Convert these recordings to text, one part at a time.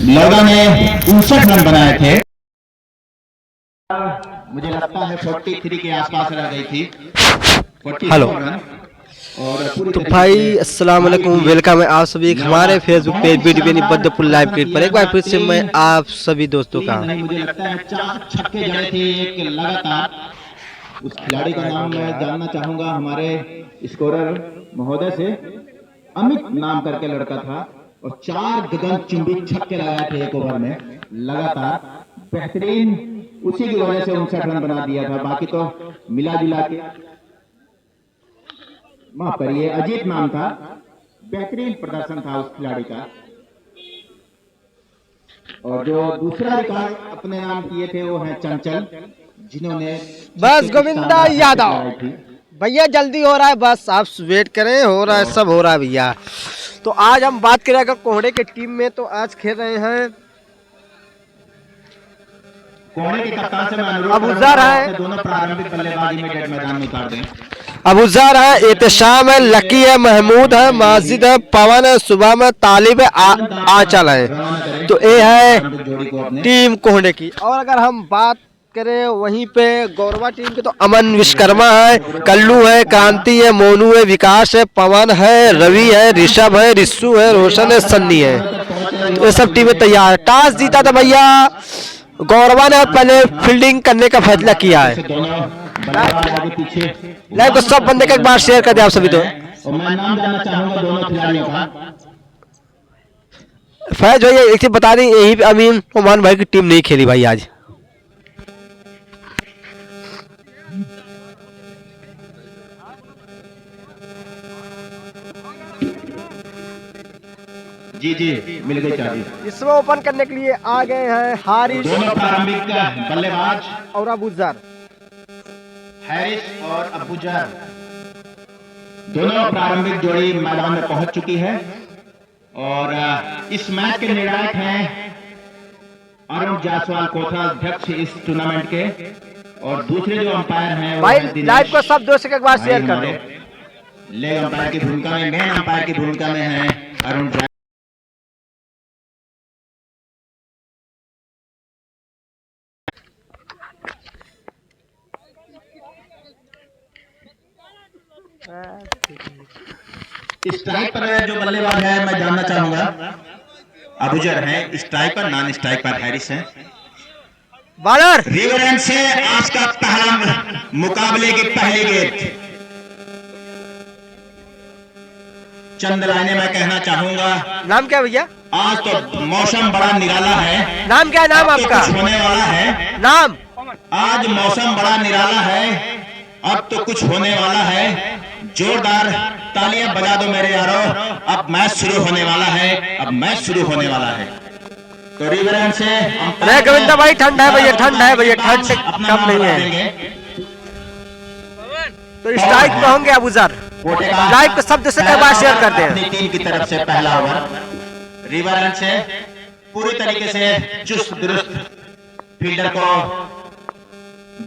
लौड़ा ने 59 रन बनाए थे। मुझे लगता है 43 के आसपास रह गई थी। हेलो तो भाई अस्सलाम वालेकुम, वेलकम है आप सभी हमारे Facebook page BDP Baddpur live cricket पर। एक बार फिर से मैं आप सभी दोस्तों का मुझे लगता है 4 छक्के जड़े थे एक लगातार। उस खिलाड़ी का नाम मैं जानना चाहूंगा हमारे स्कोरर महोदय से। अमित नाम करके लड़का था और 4 गगन चुंबी छक्के लगाए थे एक ओवर में लगातार। बेहतरीन, उसी की वजह से 59 रन बना दिया था। बाकी तो मिला जुला के, माफ करिए, अजीत नाम था। बेहतरीन प्रदर्शन था उस खिलाड़ी का। और जो दूसरा रिकॉर्ड अपने नाम किए थे वो है चंचल, जिन्होंने बस गोविंदा यादव भैया जल्दी हो रहा है, बस आप वेट करें, हो रहा है, सब हो रहा है भैया। तो आज हम बात करें अगर कोहड़े के टीम में, तो आज खेल रहे हैं कोहड़े के कप्तान से मैं अनुरोध अबूजर है, दोनों प्रारंभिक बल्लेबाजी में मैदान में उतार दें। अबूजर है, एहतशाम है, लकी है, महमूद है, माजिद है, पवन है, सुबह है, तालिब है, आंचल है। तो ये है टीम कोहड़े की। और अगर हम बात करें वहीं पे गौरवा टीम की, तो अमन विश्वकर्मा है, कल्लू है, क्रांति है, मोनू है, विकास है, पवन है, रवि है, ऋषभ है, रिस्सू है, रोशन है, सन्नी है। तो ये सब टीमें तैयार है। टॉस जीता था भैया गौरवा ने, पहले फील्डिंग करने का फैसला किया है। लाइव को सब बंदे का एक बार शेयर कर दे आप सभी। तो मैं नाम जानना चाहूंगा दोनों खिलाड़ियों का। फैज भैया एक चीज बता दें, यही अमीन ओमान भाई की टीम नहीं खेली भाई आज। जी जी, मिल गई चाबी। इसमें ओपन करने के लिए आ गए हैं हारिस, दोनों प्रारंभिक बल्लेबाज और अबूजर, हैरिस और अबूजर, दोनों प्रारंभिक जोड़ी मैदान में पहुंच चुकी है। और इस मैच के निर्णायक हैं अरुण जायसवाल कोथा, अध्यक्ष इस टूर्नामेंट के। और दूसरे जो अंपायर हैं भाई लाइव को सब दोस्तों एक बार शेयर कर दो। लेग अंपायर की भूमिका में, मेन अंपायर की भूमिका में है अरुण। स्ट्राइक पर जो बल्लेबाज है मैं जानना चाहूंगा, अबूजर है। स्ट्राइक पर, नॉन स्ट्राइक पर हैरिस है। बॉलर रिवरएंड से आज का पहला मुकाबले की पहली गेंद। चंद लाइनें मैं कहना चाहूंगा। नाम क्या भैया? आज तो मौसम बड़ा निराला है। नाम क्या है? नाम आपका? कुछ होने वाला है। नाम? आज मौसम बड़ा निराला है, अब तो कुछ होने वाला है। जोरदार तालियां बजा दो मेरे यारो, अब मैच शुरू होने वाला है। अब मैच शुरू होने वाला है। तो रिवरएंड से गोविंदा भाई ठंड है भैया, ठंड है भैया, ठंड कम नहीं है। तो स्ट्राइक पे होंगे अबूजर। लाइव को सब से एक बार शेयर करते हैं। अपनी टीम की तरफ से पहला ओवर रिवरएंड से पूरी तरीके से चुस्त दुरुस्त फील्डर को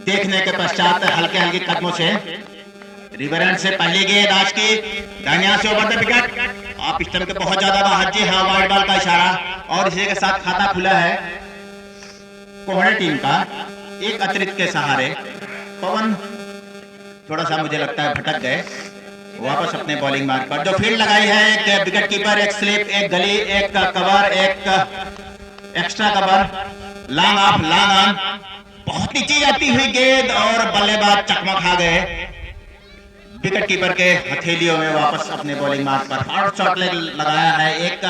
देखने के पश्चात हल्के हल्के कदमों से रिवरएंड से पहली गेंद आज की दानिया से ओवर द विकेट। आप स्टंप के बहुत ज्यादा बाहर, जी हाँ, वाइड बॉल का इशारा। और इसी के साथ खाता खुला है कोहड़े टीम का। एक अतिरिक्त के सहारे पवन थोड़ा सा मुझे लगता है भटक गए, वापस अपने बॉलिंग मार्क पर। जो फील्ड लगाई है, एक विकेट कीपर, एक स्लिप, एक गली, एक कवर, एक extra cover, long off, long on, बहुत नीचे जाती हुई गेंद और बल्लेबाज चकमा खा गए। विकेट कीपर के हथेलियों में वापस अपने बॉलिंग मार्क पर। हार्ड शॉट लेग लगाया है, एक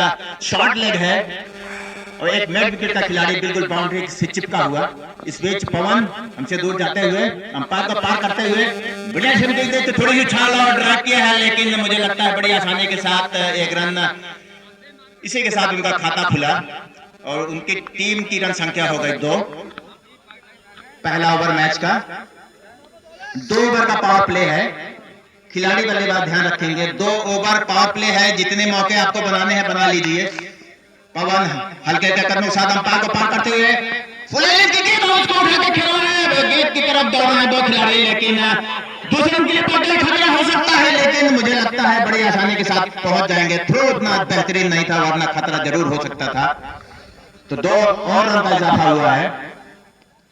शॉर्ट लेग है और एक मिड विकेट का खिलाड़ी बिल्कुल बाउंड्री से चिपका हुआ। इस बीच पवन हमसे दूर जाते हुए, अंपायर को पार करते हुए बढ़िया से देखते थोड़ी सी छाल और ड्राइव किया है, लेकिन मुझे लगता है बड़ी आसानी के साथ एक रन। इसी के साथ उनका खाता खुला और उनकी टीम की रन संख्या हो गई 2। पहला ओवर मैच का 2 ओवर का पावर प्ले है। खिलाड़ी बल्लेबाज ध्यान रखेंगे, 2 ओवर पावर प्ले है। जितने मौके आपको बनाने हैं बना लीजिए। पवन हल्के के कदमों के साथ अंपायर को पार करते हुए फुल की गेंद उसको उठा के खेला है। गेंद की तरफ दौड़ रहे हैं 2 खिलाड़ी, लेकिन दूसरे के लिए पकड़े खतरा हो सकता है, लेकिन मुझे लगता है बड़ी आसानी के साथ पहुंच जाएंगे। थ्रो उतना बेहतरीन नहीं था, वरना खतरा जरूर हो सकता था। तो 2 और रन का इजाफा हुआ है।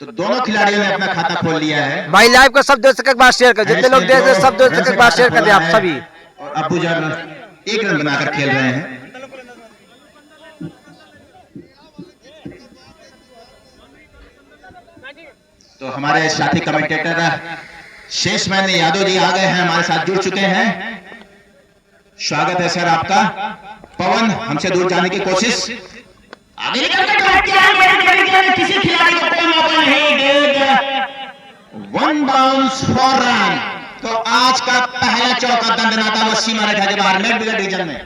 तो दोनों खिलाड़ियों ने अपना खाता खोल लिया है। भाई लाइव को सब दोस्तों एक बार शेयर कर, जितने लोग देख रहे हैं सब दोस्तों एक बार शेयर कर दे आप सभी। और अबू जर 1 रन बनाकर खेल रहे हैं। तो हमारे साथी कमेंटेटर शेषमैन यादव जी आ गए हैं, हमारे साथ जुड़ चुके हैं। स्वागत है सर आपका। पवन हमसे दूर जाने की कोशिश, आगे किसी खिलाड़ी को कोई मौका नहीं। 1 बाउंस फॉर रन। तो आज का पहला चौका दंडनाता वो सीमा रेखा के बाहर नेट विकेट रीजन में।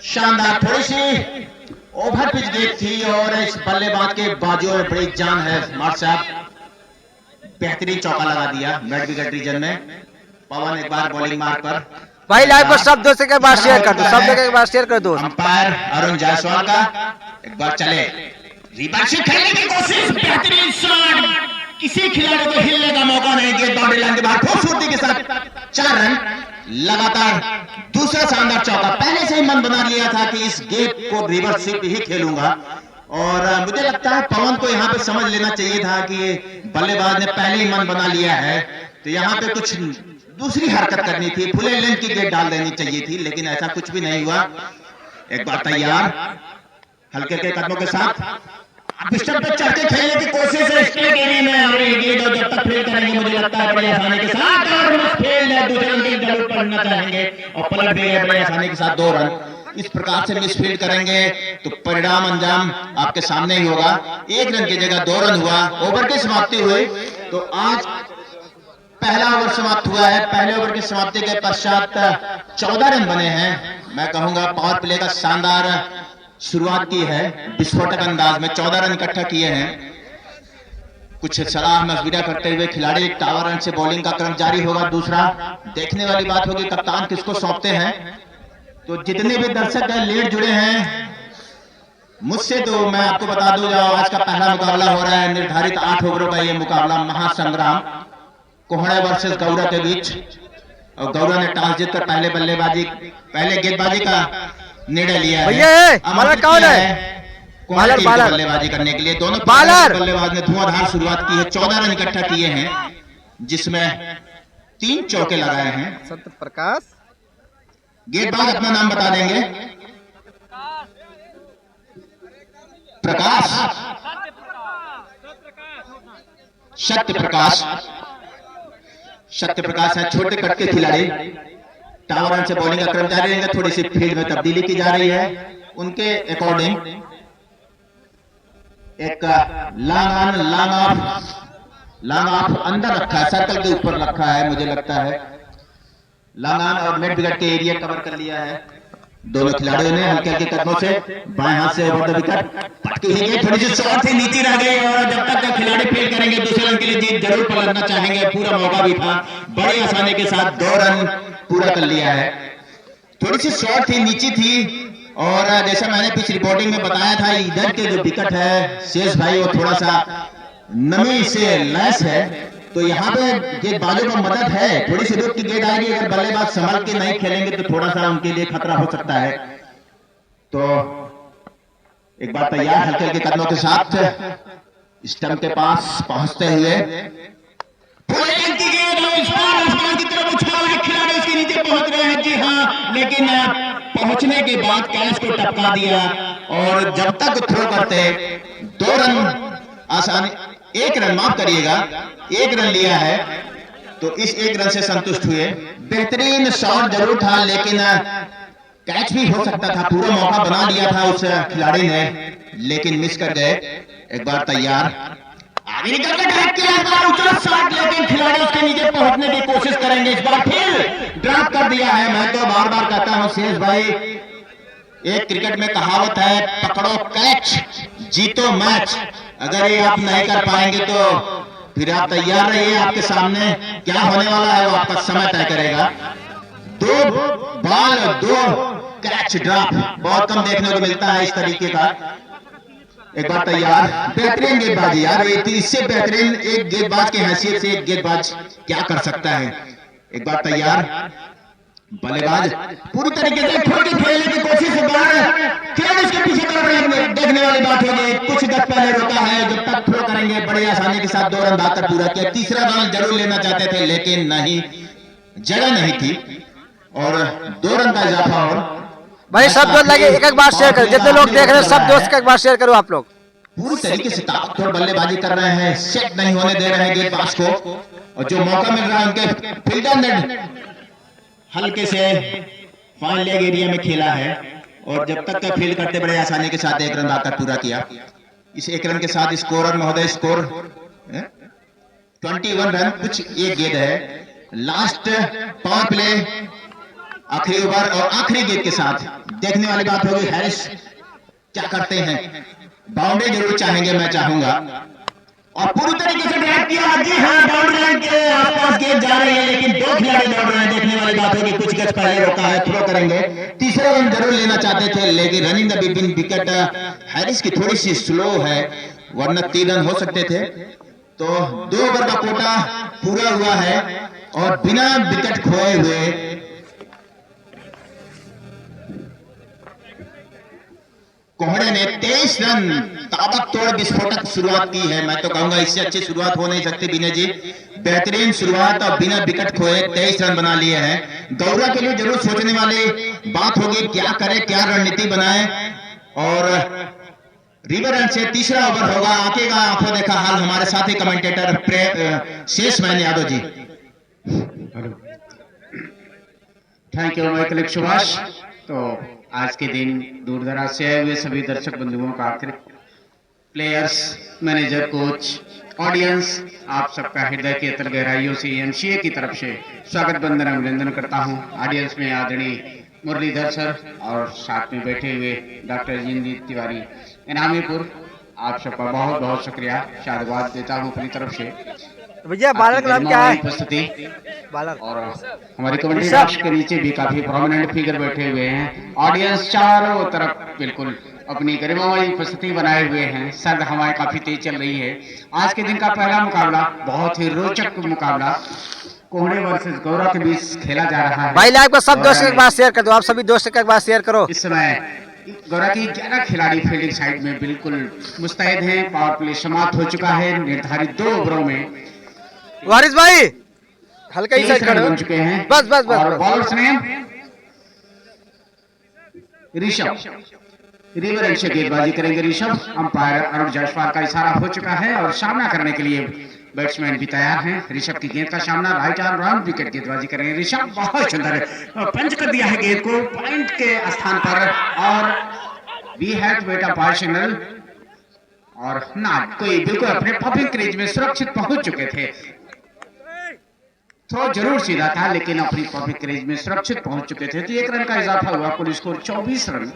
शानदार, थोड़ी सी ओवर पिच गेंद थी और इस बल्लेबाज के बाजुओं में बड़ी जान है। मार्क साहब बेहतरीन चौका लगा दिया मिड विकेट रीजन में। पवन एक बार बॉलिंग मार्क पर। भाई लाइव को सब दोस्तों के बार शेयर कर दो, सब लोग एक बार शेयर कर दो। अंपायर अरुण जायसवाल का एक बार चले, रिवर्स खेलने की कोशिश, बेहतरीन शॉट, किसी खिलाड़ी को हिलने का मौका नहीं दिया। बाउंड्री लाइन के बाहर खूबसूरती के साथ 4 रन लगातार। दूसरा शानदार चौका। पहले से ही मन बना लिया था कि इस गेम को रिवर्स स्वीप ही खेलूंगा और मुझे लगता है पवन को यहाँ पे समझ लेना चाहिए था कि बल्लेबाज ने पहले ही मन बना लिया है तो यहाँ पे कुछ दूसरी हरकत करनी थी, फुल लेंथ की गेंद डाल देनी चाहिए थी, लेकिन ऐसा कुछ भी नहीं हुआ। एक बार तैयार, हल्के के कदमों के साथ स्टंप पे चढ़ के खेलने की कोशिश है स्ट्रेट एरिया में और ये दो जब तक फील्ड करेंगे मुझे लगता है बड़ी आसानी के साथ और फील्ड है, दूसरे रन की जरूर पड़ना चाहेंगे और पलट भी है बड़ी आसानी के साथ 2 रन। इस प्रकार से मिस फील्ड करेंगे तो परिणाम अंजाम आपके सामने ही होगा। 1 रन की जगह 2 रन हुआ, ओवर की समाप्ति हुई। तो आज पहला ओवर समाप्त हुआ है। पहले ओवर की समाप्ति के पश्चात 14 रन बने हैं। मैं कहूंगा पावर प्ले का शानदार शुरुआत की है, विस्फोटक अंदाज में 14 रन इकट्ठा किए हैं। कुछ सलाह मशविरा करते हुए खिलाड़ी टावर रन से बॉलिंग का क्रम जारी होगा। दूसरा देखने वाली बात होगी कप्तान किसको सौंपते हैं। तो जितने भी दर्शक लेट जुड़े हैं मुझसे, तो मैं आपको बता दूं जाओ आज का पहला मुकाबला हो रहा है। निर्धारित 8 ओवरों का ये मुकाबला महासंग्राम कोहड़ा वर्सेस गौरा के बीच, और गौरा ने टॉस जीतकर पहले गेंदबाजी का निर्णय लिया है। कौन है बल्लेबाजी करने के लिए दोनों बल्लेबाज ने धुआंधार शुरुआत की है। 14 रन इकट्ठा किए हैं जिसमें 3 चौके लगाए हैं। सत्य प्रकाश गेंदबाज अपना नाम बता देंगे। प्रकाश, सत्य प्रकाश, सत्य प्रकाश है छोटे कट के खिलाड़ी। टावर रन से बॉलिंग का क्रम जारी रहेगा। थोड़ी सी फील्ड में तब्दीली की जा रही है उनके अकॉर्डिंग। एक लॉन्ग ऑफ अंदर रखा है, सर्कल के ऊपर रखा है मुझे लगता है। लॉन्ग ऑन और मिड विकेट के एरिया कवर कर लिया है दोनों खिलाड़ियों ने हल्के हल्के कदमों से। बाएं हाथ से ओवर द विकेट पटकी हुई है, थोड़ी सी शॉट थी नीचे रह गई और जब तक खिलाड़ी फील्ड करेंगे दूसरे रन के लिए जीत जरूर पलटना चाहेंगे। पूरा मौका भी था, बड़ी आसानी के साथ 2 रन पूरा कर लिया है। थोड़ी सी शॉट थी नीचे थी और जैसा मैंने पिच रिपोर्टिंग में बताया था इधर के जो विकेट है शेष भाई वो थोड़ा सा नमी से लैस है। तो यहाँ पे गेंदबाजों को मदद है, थोड़ी सी रुक की गेंद आएगी, अगर बल्लेबाज संभल के नहीं खेलेंगे तो थोड़ा सा उनके लिए खतरा हो सकता है। तो एक बार तैयार, हल्के हल्के कदमों के साथ स्टंप के पास पहुंचते हुए खिलाड़ी उसके नीचे पहुंच रहे हैं। जी हाँ, लेकिन पहुंचने के बाद कैच को टपका दिया और जब तक थ्रो करते 2 रन आसानी, 1 रन माफ करिएगा, 1 रन लिया है तो इस 1 रन से संतुष्ट हुए। बेहतरीन शॉट जरूर था लेकिन कैच भी हो सकता था, पूरा मौका बना लिया था उस खिलाड़ी ने लेकिन मिस कर गए। एक बार तैयार, आगे निकल के ड्राइव किया, इस बार ऊंचा शॉट लेकिन खिलाड़ी उसके नीचे पहुंचने की कोशिश करेंगे। इस बार फिर ड्रॉप कर दिया है। मैं तो बार बार कहता हूं शेष भाई, एक क्रिकेट में कहावत है पकड़ो कैच जीतो मैच। अगर ये आप नहीं कर पाएंगे तो फिर आप तैयार रहिए, आपके सामने क्या होने वाला है वो आपका समय तय करेगा। 2 बॉल 2 कैच ड्रॉप बहुत कम देखने को मिलता है इस तरीके का। एक बार तैयार, बेहतरीन गेंदबाजी यार, इससे बेहतरीन एक गेंदबाज की हैसियत से एक गेंदबाज क्या कर सकता है। एक बार तैयार, बल्लेबाज पूरी तरीके से खोल के खेलने की कोशिश, खिलाड़ी उसके पीछे कर रहे हैं। देखने वाली बात होगी, कुछ गज पहले रोका है, जब तक थ्रो करेंगे बड़ी आसानी के साथ 2 रन बनाकर पूरा किया। तीसरा रन जरूर लेना चाहते थे लेकिन नहीं, जगह नहीं थी और 2 रन का इजाफा। और भाई सब दोस्त लगे एक एक बार शेयर करो, जितने लोग देख रहे हैं सब दोस्त एक बार शेयर करो आप लोग। पूरी तरीके से ताबड़तोड़ बल्लेबाजी कर रहे हैं, सेट नहीं होने दे रहे हैं गेंदबाज को, और जो मौका मिल रहा है उनके फील्डर ने हल्के से फाइन लेग एरिया में खेला है और जब तक का फील्ड करते बड़े आसानी के साथ 1 रन बनाकर पूरा किया। इस 1 रन के साथ स्कोरर महोदय स्कोर 21 रन, कुछ एक गेंद है। लास्ट पावर प्ले, आखिरी ओवर और आखिरी गेंद के साथ देखने वाली बात होगी हैरिस क्या करते हैं। बाउंड्री जरूर चाहेंगे, मैं चाहूंगा, और पूरी तरीके से ड्राइव किया। जी हाँ, बाउंड्री लाइन के आसपास गेंद जा रही है लेकिन 2 खिलाड़ी दौड़ रहे हैं। देखने वाली बात होगी, कुछ गज पहले रोका है, थ्रो करेंगे। तीसरा रन जरूर लेना चाहते थे लेकिन running the between wicket Harris की थोड़ी सी स्लो है, वरना 3 रन हो सकते थे। तो 2 ओवर का कोटा पूरा हुआ है और बिना विकेट खोए हुए कोहड़े ने 23 रन ताबड़तोड़ विस्फोटक शुरुआत की है। मैं तो कहूंगा इससे अच्छी शुरुआत हो नहीं सकती विनय जी, बेहतरीन शुरुआत और बिना विकेट खोए 23 रन बना लिए हैं। गौरा के लिए जरूर सोचने वाली बात होगी, क्या करे, क्या रणनीति बनाए। और रिवर रन से तीसरा ओवर होगा, आकेगा आंखों देखा हाल हमारे साथी commentator Shesh Man Yadav ji. Thank you my colleague Subhash. तो आज के दिन दूर दराज से आए हुए सभी दर्शक बंधुओं का, प्लेयर्स, मैनेजर, कोच, ऑडियंस, आप सबका हृदय की अतल गहराइयों से एमसीए की तरफ से स्वागत बंदन अभिनंदन करता हूं। ऑडियंस में आदरणीय मुरलीधर सर और साथ में बैठे हुए डॉक्टर जिंदीप तिवारी इनामीपुर, आप सबका बहुत बहुत शुक्रिया, शाबाश देता हूं अपनी तरफ से। भैया बालक नाम क्या है? उपस्थिति बालक और हमारी कमेटी बॉक्स के नीचे भी काफी प्रोमिनेंट फिगर बैठे हुए हैं। ऑडियंस चारों तरफ बिल्कुल अपनी गरिमामय उपस्थिति बनाए हुए हैं। सर्द हवाएं काफी तेज चल रही है। आज के दिन का पहला मुकाबला बहुत ही रोचक मुकाबला कोहड़े वर्सेस गौरा के बीच खेला जा रहा है। भाई लाइव को सब दोस्त एक बार शेयर कर दो, आप सभी दोस्त एक बार शेयर करो। इस समय गौरा की 11 खिलाड़ी फील्डिंग साइड में बिल्कुल मुस्तैद हैं। पावर प्ले समाप्त हो चुका है। निर्धारित 2 ओवरों में वारिस भाई हल्का ही साइड करो, बन चुके हैं। बस बस बस, और बस। बॉलर्स ने ऋषभ, रिवर एंड से गेंदबाजी करेंगे ऋषभ। अंपायर अरुण जायसवाल का इशारा हो चुका है और सामना करने के लिए बैट्समैन भी तैयार हैं। ऋषभ की गेंद का सामना, राइट आर्म राउंड विकेट गेंदबाजी करेंगे ऋषभ। बहुत सुंदर पंच कर दिया है गेंद को पॉइंट के स्थान पर, और we have wait a par signal, और ना कोई बिल्कुल अपने पॉपिंग क्रीज में सुरक्षित पहुंच चुके थे। थ्रो जरूर सीधा था लेकिन अपनी पॉपिंग क्रीज में सुरक्षित पहुंच चुके थे। तो 1 रन का इजाफा हुआ, कुल स्कोर 24 रन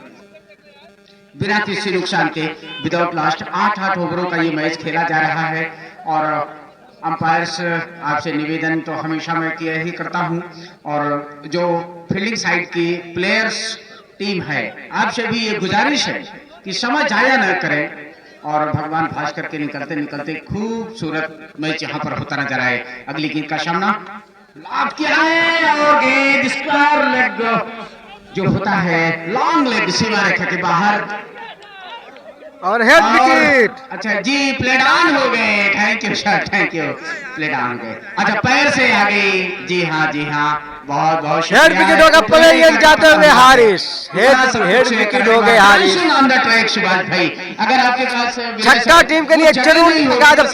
बिना किसी नुकसान के विदाउट लास्ट। 8 ओवरों का ये मैच खेला जा रहा है। और अंपायर्स, आपसे निवेदन तो हमेशा मैं किया ही करता हूं, और जो फील्डिंग साइड की प्लेयर्स टीम है, आपसे भी ये गुजारिश है कि समय जाया न करें और भगवान भास्कर के निकलते निकलते खूबसूरत मैच यहाँ पर होता नजर आए। अगली गेंद का सामना लाभ किया है और गेंद स्क्वायर लेग जो होता है, लॉन्ग लेग सीमा रेखा के बाहर, और हेड विकेट। अच्छा जी, प्ले डाउन हो गए। Thank you sir, thank you, play down हो गए। अच्छा पैर से आ गई। जी हाँ, जी हाँ, बहुत बहुत हेड विकेट होगा, प्लेयर जाते हुए हारिस, हेड विकेट हो गए Haris. On the track Subhash भाई, अगर आपके पास छक्का टीम के लिए जरूर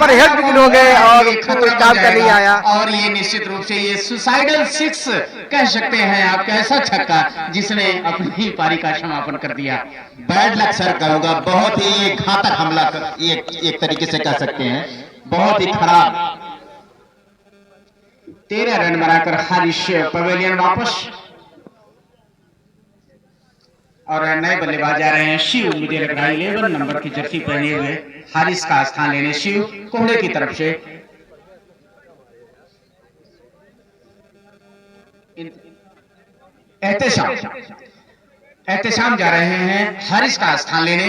पर हेड विकेट हो गए और काम का नहीं आया। और ये निश्चित रूप से ये सुसाइडल 6 कह सकते हैं आप, कैसा छक्का जिसने अपनी पारी का समापन कर दिया। बैड लक सर कहूंगा, बहुत ही घातक हमला एक तरीके से कह सकते हैं, बहुत ही खराब। 13 रन बनाकर हारिस पवेलियन वापस, और नए बल्लेबाज आ रहे हैं शिव। मुझे लग रहा है 11 नंबर की जर्सी पहने हुए हारिस का स्थान लेने शिव कोहड़े की तरफ से। एहतेशाम जा रहे हैं हारिस का स्थान लेने।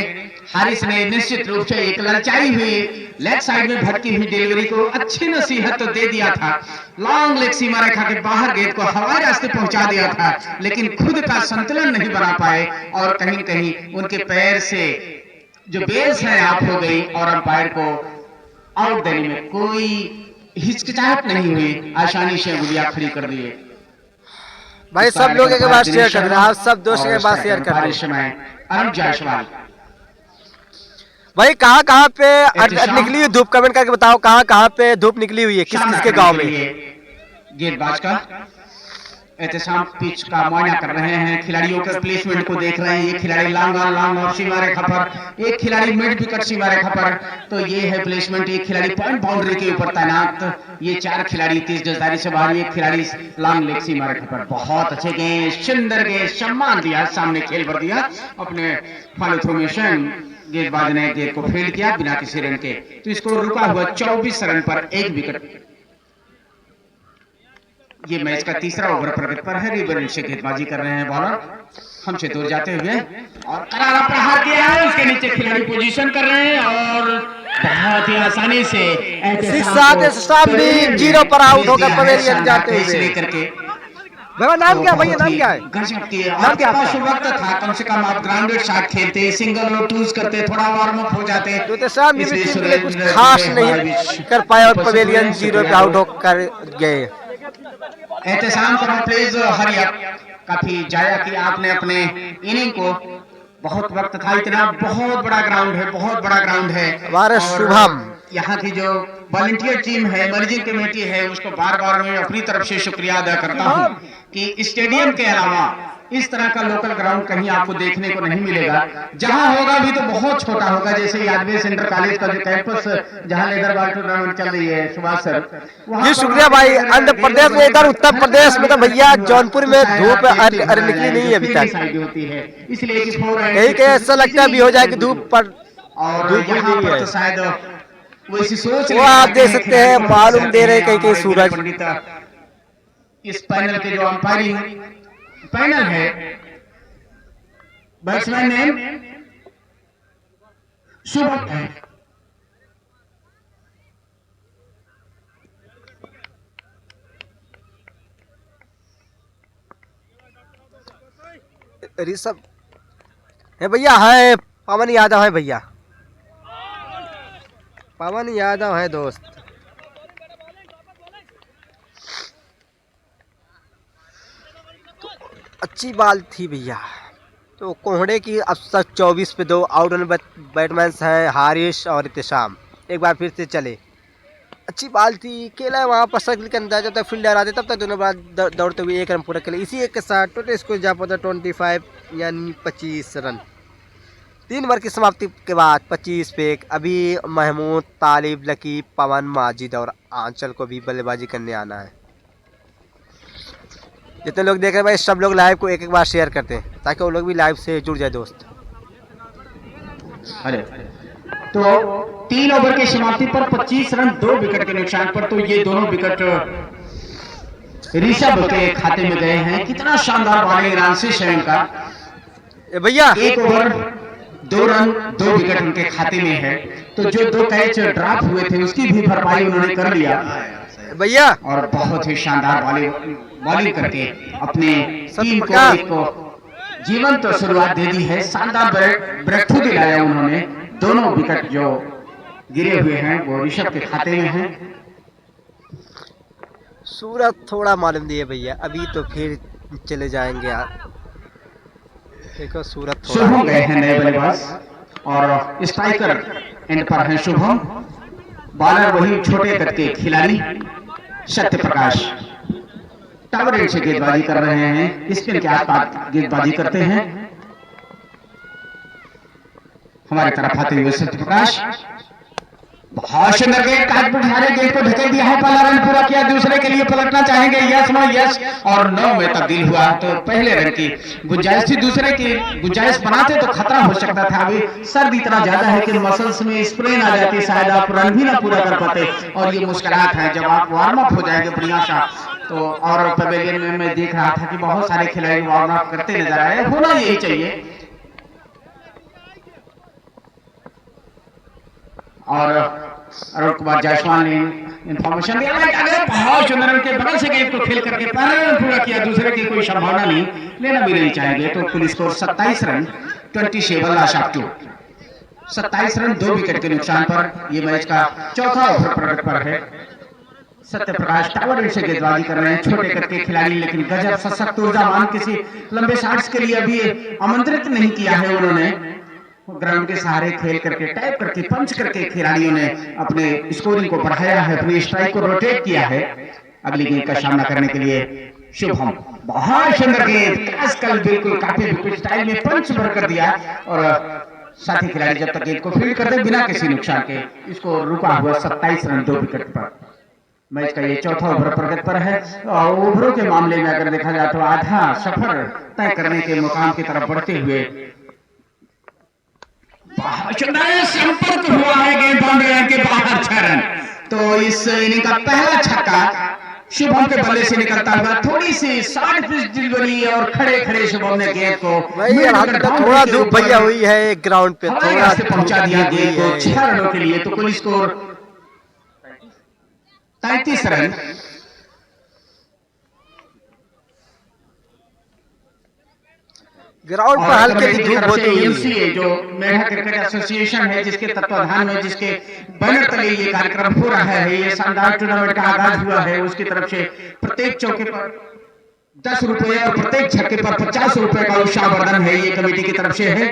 हारिस ने निश्चित रूप से एक ललचाई हुई लेग साइड में भटकी हुई डिलीवरी को अच्छी नसीहत तो दे दिया था। लॉन्ग लेग सीमा रेखा के बाहर गेंद को हवाई रास्ते पहुंचा दिया था, लेकिन खुद का संतुलन नहीं बना पाए और कहीं कहीं उनके पैर से जो बेल्स हैं आप हो गई और अंपायर को आउट देने में कोई हिचकिचाहट नहीं हुई, आसानी से उंगलियां खड़ी कर दिए। भाई सब लोग एक बार शेयर कर देना, आप सब दोस्त के बाद शेयर कर देना। अरुण जायसवाल भाई कहाँ कहाँ पे निकली हुई धूप, कमेंट करके बताओ कहाँ कहाँ पे धूप निकली हुई है, किस किस के गांव में। गेंदबाज का एहतसाम पिच का मुआयना कर रहे हैं, खिलाड़ियों के प्लेसमेंट को देख रहे हैं। ये खिलाड़ी लॉन्ग ऑफ सीमा रेखा पर, एक खिलाड़ी मिड विकेट सीमा रेखा पर, तो ये है प्लेसमेंट। एक खिलाड़ी पॉइंट बाउंड्री के ऊपर तैनात, ये 4 खिलाड़ी 30 गजदारी से बाहर, एक खिलाड़ी लॉन्ग लेग सीमा रेखा पर। बहुत अच्छे गेंद, सुंदर गेंद, सम्मान दिया, सामने खेल भर दिया अपने फॉलो थ्रू में। गेंदबाज ने गेंद को फील्ड किया बिना किसी रन के, तो स्कोर रुका हुआ 24 रन पर 1 विकेट। ये मैच का तीसरा ओवर प्रगति पर है। रिबन से गेंदबाजी कर रहे हैं बॉलर, हमसे दूर जाते हुए और करारा प्रहार किया है, उसके नीचे खिलाड़ी पोजीशन कर रहे हैं और बहुत ही आसानी से 0 पर आउट होकर पवेलियन जाते हुए। लेकर के भैया नाम क्या, भैया नाम क्या है? नाम क्या आपका? वक्त था कम से कम आप ग्राउंडेड शॉट खेलते, सिंगल और टूज करते, थोड़ा वार्म अप हो जाते। तो साहब ये भी टीम के लिए कुछ खास नहीं कर पाए और पवेलियन 0 पे आउट होकर गए। एहतसाम करो प्लीज, हरी अप। काफी जाया कि आपने अपने इनिंग को, बहुत वक्त था, इतना बहुत बड़ा ग्राउंड है, बहुत बड़ा ग्राउंड है। हमारे शुभम यहाँ की जो वॉलंटियर टीम है, मैनेजिंग कमेटी है, उसको बार बार मैं अपनी तरफ से शुक्रिया अदा करता हूँ कि स्टेडियम के अलावा इस तरह का लोकल ग्राउंड कहीं आपको देखने को नहीं मिलेगा। जहां होगा भी तो बहुत छोटा होगा, जैसे यादव सेंटर कॉलेज का जो कैंपस जहां लेदर बॉल टूर्नामेंट चल रही है सुभाष सर। जी शुक्रिया भाई। आंध्र प्रदेश में, इधर उत्तर प्रदेश में तो भैया जौनपुर में धूप अरे निकली नहीं है अभी तक, होती है इसलिए कि कहीं कहीं ऐसा लगता भी हो जाए कि धूप पर, और यहाँ पर तो शायद वो इसी सोच वो आप देख सकते हैं, मालूम दे रहे कहीं कहीं सूरज। इस पैनल के जो अंपायरिंग पैनल है, बैट्समैन नेम शुभम है। ऋषभ है भैया, है पवन यादव है भैया, पवन यादव है दोस्त। तो अच्छी बाल थी भैया। तो कोहड़े की अब तक 24 पे 2 आउट ऑन बैट्समैन है, हारिश और इत्तेशाम। एक बार फिर से चले, अच्छी बाल थी, खेला वहाँ पर सर्कल के अंदर, जब तक फील्डर आते तब तक दोनों बार दौड़ते हुए 1 रन पूरा खेले। इसी एक के साथ टोटल स्कोर जा पाता 25 यानी 25 रन। 3 ओवर की समाप्ति के बाद 25 पे 1। अभी महमूद, तालिब, लकी, पवन, माजिद और आंचल को भी बल्लेबाजी करने आना है। जितने लोग देख रहे हैं भाई, सब लोग लाइव को एक बार शेयर करते हैं ताकि वो लोग भी लाइव से जुड़ जाए दोस्त। अरे तो 3 ओवर की समाप्ति पर 25 रन 2 विकेट के नुकसान पर, तो ये दोनों विकेट ऋषभ के खाते में गए हैं। कितना शानदार बॉलिंग रांसी शैन का भैया। 1 ओवर 2 रन 2 विकेट उनके खाते में है। तो जो 2 कैच ड्रॉप हुए थे उसकी भी भरपाई उन्होंने कर लिया भैया, और बहुत ही शानदार बॉलिंग करके अपने टीम को एक जीवंत तो शुरुआत दे दी है। शानदार ब्रेक थ्रू दिलाया उन्होंने। दोनों विकेट जो गिरे हुए हैं वो ऋषभ के खाते में हैं। सूरज थोड़ा मालूम दिए भैया, अभी तो फिर चले जाएंगे यार। देखो सूरज थोड़ा शुभम गए हैं नए बल्लेबाज और स्ट्राइकर एंड पर है शुभम। बॉलर वही छोटे कद के खिलाड़ी सत्य प्रकाश टावर एंड से गेंदबाजी कर रहे हैं, स्पिन के आसपास गेंदबाजी करते हैं। हमारी तरफ आते हुए सत्य प्रकाश बहुत सुंदर गेंद, काट बिठाने गेंद को ढकेल दिया है, पहला रन पूरा किया, दूसरे के लिए पलटना चाहेंगे, यस नो यस, और 9 में तब्दील हुआ। तो पहले रन की गुंजाइश थी, दूसरे की गुंजाइश बनाते तो खतरा हो सकता था। अभी सर्द इतना ज्यादा है कि मसल्स में स्प्रेन आ जाती, शायद आप रन भी ना पूरा कर पाते। और ये मुश्किलात है जब आप वार्म अप हो जाएंगे बढ़िया सा। तो और पवेलियन में मैं देख रहा था कि बहुत सारे खिलाड़ी वार्म अप करते नजर आए, होना यही चाहिए। और अरुण कुमार जायसवाल ने इंफॉर्मेशन दिया, बहुत सुंदर के बगल से गेंद को खेल करके पहले रन पूरा किया, दूसरे की कोई संभावना नहीं, लेना भी नहीं चाहेंगे। तो कुल score 27 run 27 last of 2। 27 run 2 wicket के नुकसान पर ये मैच का चौथा ओवर प्रगति पर है। सत्य प्रकाश टावर से गेंदबाजी कर रहे हैं, छोटे कद के खिलाड़ी, लेकिन गजब सशक्त ऊर्जावान, किसी लंबे शॉट्स के लिए अभी आमंत्रित नहीं किया है उन्होंने। ग्राउंड के सहारे खेल करके, टैप करके, पंच करके खिलाड़ियों ने अपने स्कोरिंग को बढ़ाया है, अपनी स्ट्राइक को रोटेट किया है अगली गेंद का सामना करने के लिए। शुभम, बहुत सुंदर गेंद, आजकल बिल्कुल काफी विकेट स्टाइल में पंच भर कर दिया और साथी खिलाड़ी जब तक गेंद को फील्ड करते बिना किसी नुकसान के, इसको रुका हुआ 27 रन 2 विकेट पर। मैच का ये चौथा ओवर प्रगति पर है। ओवरों के मामले में अगर देखा जाए तो आधा सफर तय करने के मुकाम की तरफ बढ़ते हुए संपर्क हुआ है गेंद बाउंड्री के बाहर 6 रन। तो इस इनिंग का पहला छक्का शुभम के बल्ले से निकलता हुआ, थोड़ी सी 60 पिच डिलीवरी और खड़े खड़े शुभम ने गेंद को थोड़ा धूप भैया हुई है ग्राउंड पे, थोड़ा से पहुंचा दिया गेंद को 6 रनों के लिए। तो कुल स्कोर 33 रन। ग्राउंड पर हल्के की धूप होती है। जो मेघा क्रिकेट एसोसिएशन है, जिसके तत्वाधान में, जिसके बैनर तले ये कार्यक्रम हो रहा है, ये शानदार टूर्नामेंट का आगाज हुआ है, उसकी तरफ से प्रत्येक चौके पर 10 रुपए और प्रत्येक छक्के पर 50 रुपए का उत्साहवर्धन है, ये कमेटी की तरफ से है।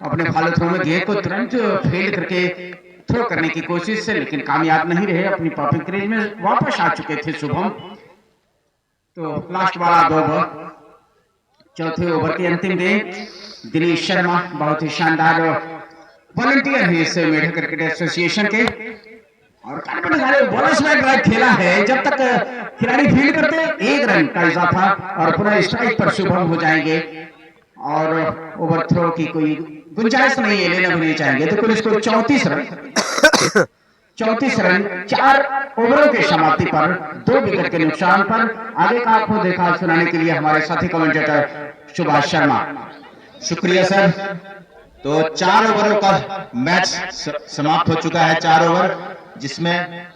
अपने फॉलो थ्रो में गेंद को तुरंत फील्ड करके थ्रो करने की कोशिश से, लेकिन कामयाब नहीं रहे, अपनी पॉपिंग क्रीज में वापस आ चुके थे शुभम। तो लास्ट वाला 2 ओवर, चौथे ओवर के अंतिम गेंद, दिनेश शर्मा बहुत ही शानदार वॉलंटियर है इस मेढा क्रिकेट एसोसिएशन के, और बोनस में ड्राइव खेला है। जब तक खिलाड़ी फील्ड करते 1 रन का इजाफा और पुनः स्ट्राइक पर शुभम हो जाएंगे और ओवर थ्रो की कोई गुंजाइश नहीं है, लेना भी नहीं चाहेंगे। तो कुल स्कोर 34 रन 4 ओवरों की समाप्ति पर 2 विकेट के नुकसान पर। आगे का आपको देखा सुनाने के लिए हमारे साथी कमेंटेटर सुभाष शर्मा। शुक्रिया सर। तो 4 ओवरों का मैच समाप्त हो चुका है, 4 ओवर, जिसमें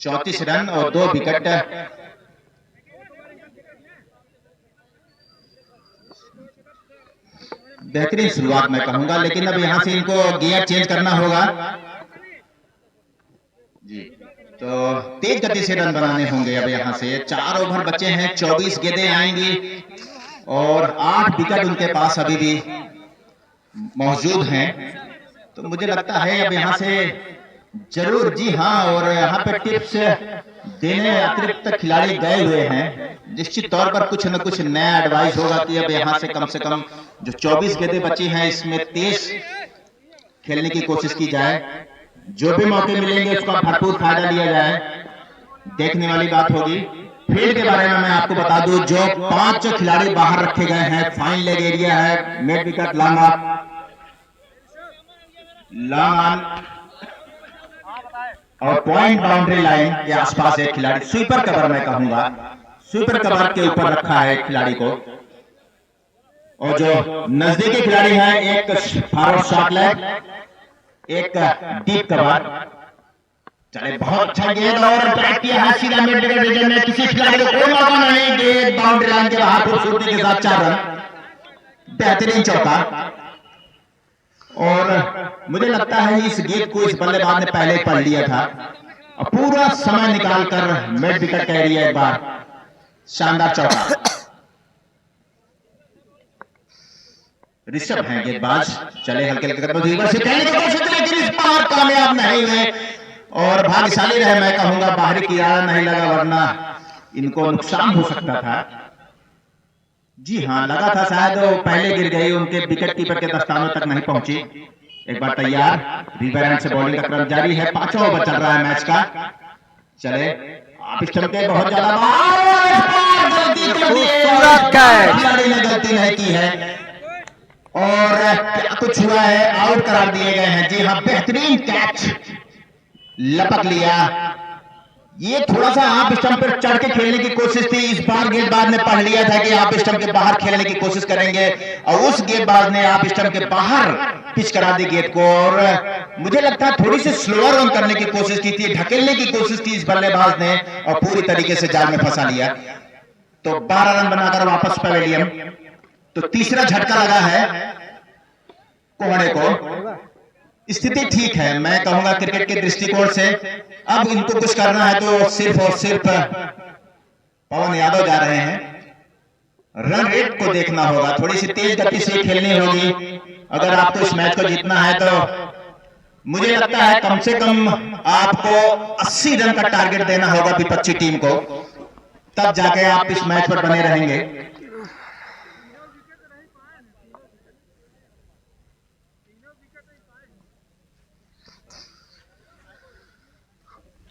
34 रन और 2 विकेट। बेहतरीन शुरुआत मैं कहूंगा, लेकिन अब यहां से इनको गियर चेंज करना होगा जी। तो तेज गति से रन बनाने होंगे अब यहां से। 4 ओवर बचे हैं, 24 गेंदें आएंगी और 8 विकेट उनके पास अभी भी मौजूद हैं। तो मुझे लगता है अब यहां से जरूर, जी हाँ, और यहाँ पे टिप्स देने अतिरिक्त खिलाड़ी गए हुए हैं। निश्चित तौर पर कुछ न कुछ नया एडवाइस होगा कि अब यहाँ से कम जो 24 गेंदें बची हैं, इसमें तेज खेलने की कोशिश की जाए। जो भी मौके मिलेंगे उसका भरपूर फायदा लिया जाए। देखने वाली बात होगी। फील्ड के बारे में मैं आपको बता दूं, जो 5 खिलाड़ी बाहर रखे गए हैं, फाइन लेग एरिया है, मिड विकेट, लॉन्ग ऑन और पॉइंट बाउंड्री लाइन के आसपास एक खिलाड़ी, स्वीपर कवर मैं कहूंगा, स्वीपर कवर के ऊपर रखा है खिलाड़ी को। और जो नजदीकी खिलाड़ी हैं, एक फॉरवर्ड शॉट लेग, एक डीप कवर। चले, बहुत अच्छा गेंद और ड्राइव किया है सीधा मिड विकेट रीजन में, किसी खिलाड़ी को कोई मौका नहीं, गेंद बाउंड्री लाइन के बाहर खूबसूरती के साथ 4 रन, बेहतरीन चौका। और मुझे लगता है इस गेंद को इस बल्लेबाज ने पहले पढ़ लिया था और पूरा समय निकालकर मिड विकेट का एरिया एक बार शानदार चौका। ऋषभ है गेंदबाज, चले हल्के हल्के कदमों से कहने की कोशिश, लेकिन इस बार कामयाब नहीं हुए और भाग्यशाली रहे मैं कहूंगा, बाहरी किनारा नहीं लगा, वरना इनको नुकसान हो सकता था। जी हाँ, लगा था, शायद वो पहले गिर गई, उनके विकेट कीपर के दस्तानों तक नहीं पहुंची। एक बार तैयार, रिवर से बॉलिंग का क्रम जारी है, 5वां ओवर चल रहा है मैच का। चले, आप इस चमके बहुत ज्यादा खिलाड़ी ने गलती नहीं की है और क्या कुछ हुआ है, आउट करार दिए गए हैं। जी हाँ, बेहतरीन कैच, लपक लिया। ये थोड़ा सा आप स्टंप पर चढ़ के खेलने की कोशिश थी, इस बार गेंदबाज ने पढ़ लिया था कि आप स्टंप के बाहर खेलने की कोशिश करेंगे और उस गेंदबाज ने आप स्टंप के बाहर पिच करा दी गेंद को। और मुझे लगता है थोड़ी सी स्लोअर रन करने की कोशिश की थी, ढकेलने की कोशिश की इस बल्लेबाज ने और पूरी तरीके से जाल में फंसा लिया। तो 12 रन बनाकर वापस पवेलियन तो तीसरा झटका लगा है कोहड़े को। स्थिति ठीक है, मैं कहूंगा क्रिकेट के दृष्टिकोण से अब इनको कुछ करना है तो सिर्फ और सिर्फ पवन यादव जा रहे हैं। रन रेट को देखना होगा, थोड़ी सी तेज गति से खेलनी होगी अगर आपको इस मैच को जीतना है। तो मुझे लगता है कम से कम आपको 80 रन का टारगेट देना होगा विपक्षी टीम को, तब जाके आप इस मैच पर बने रहेंगे।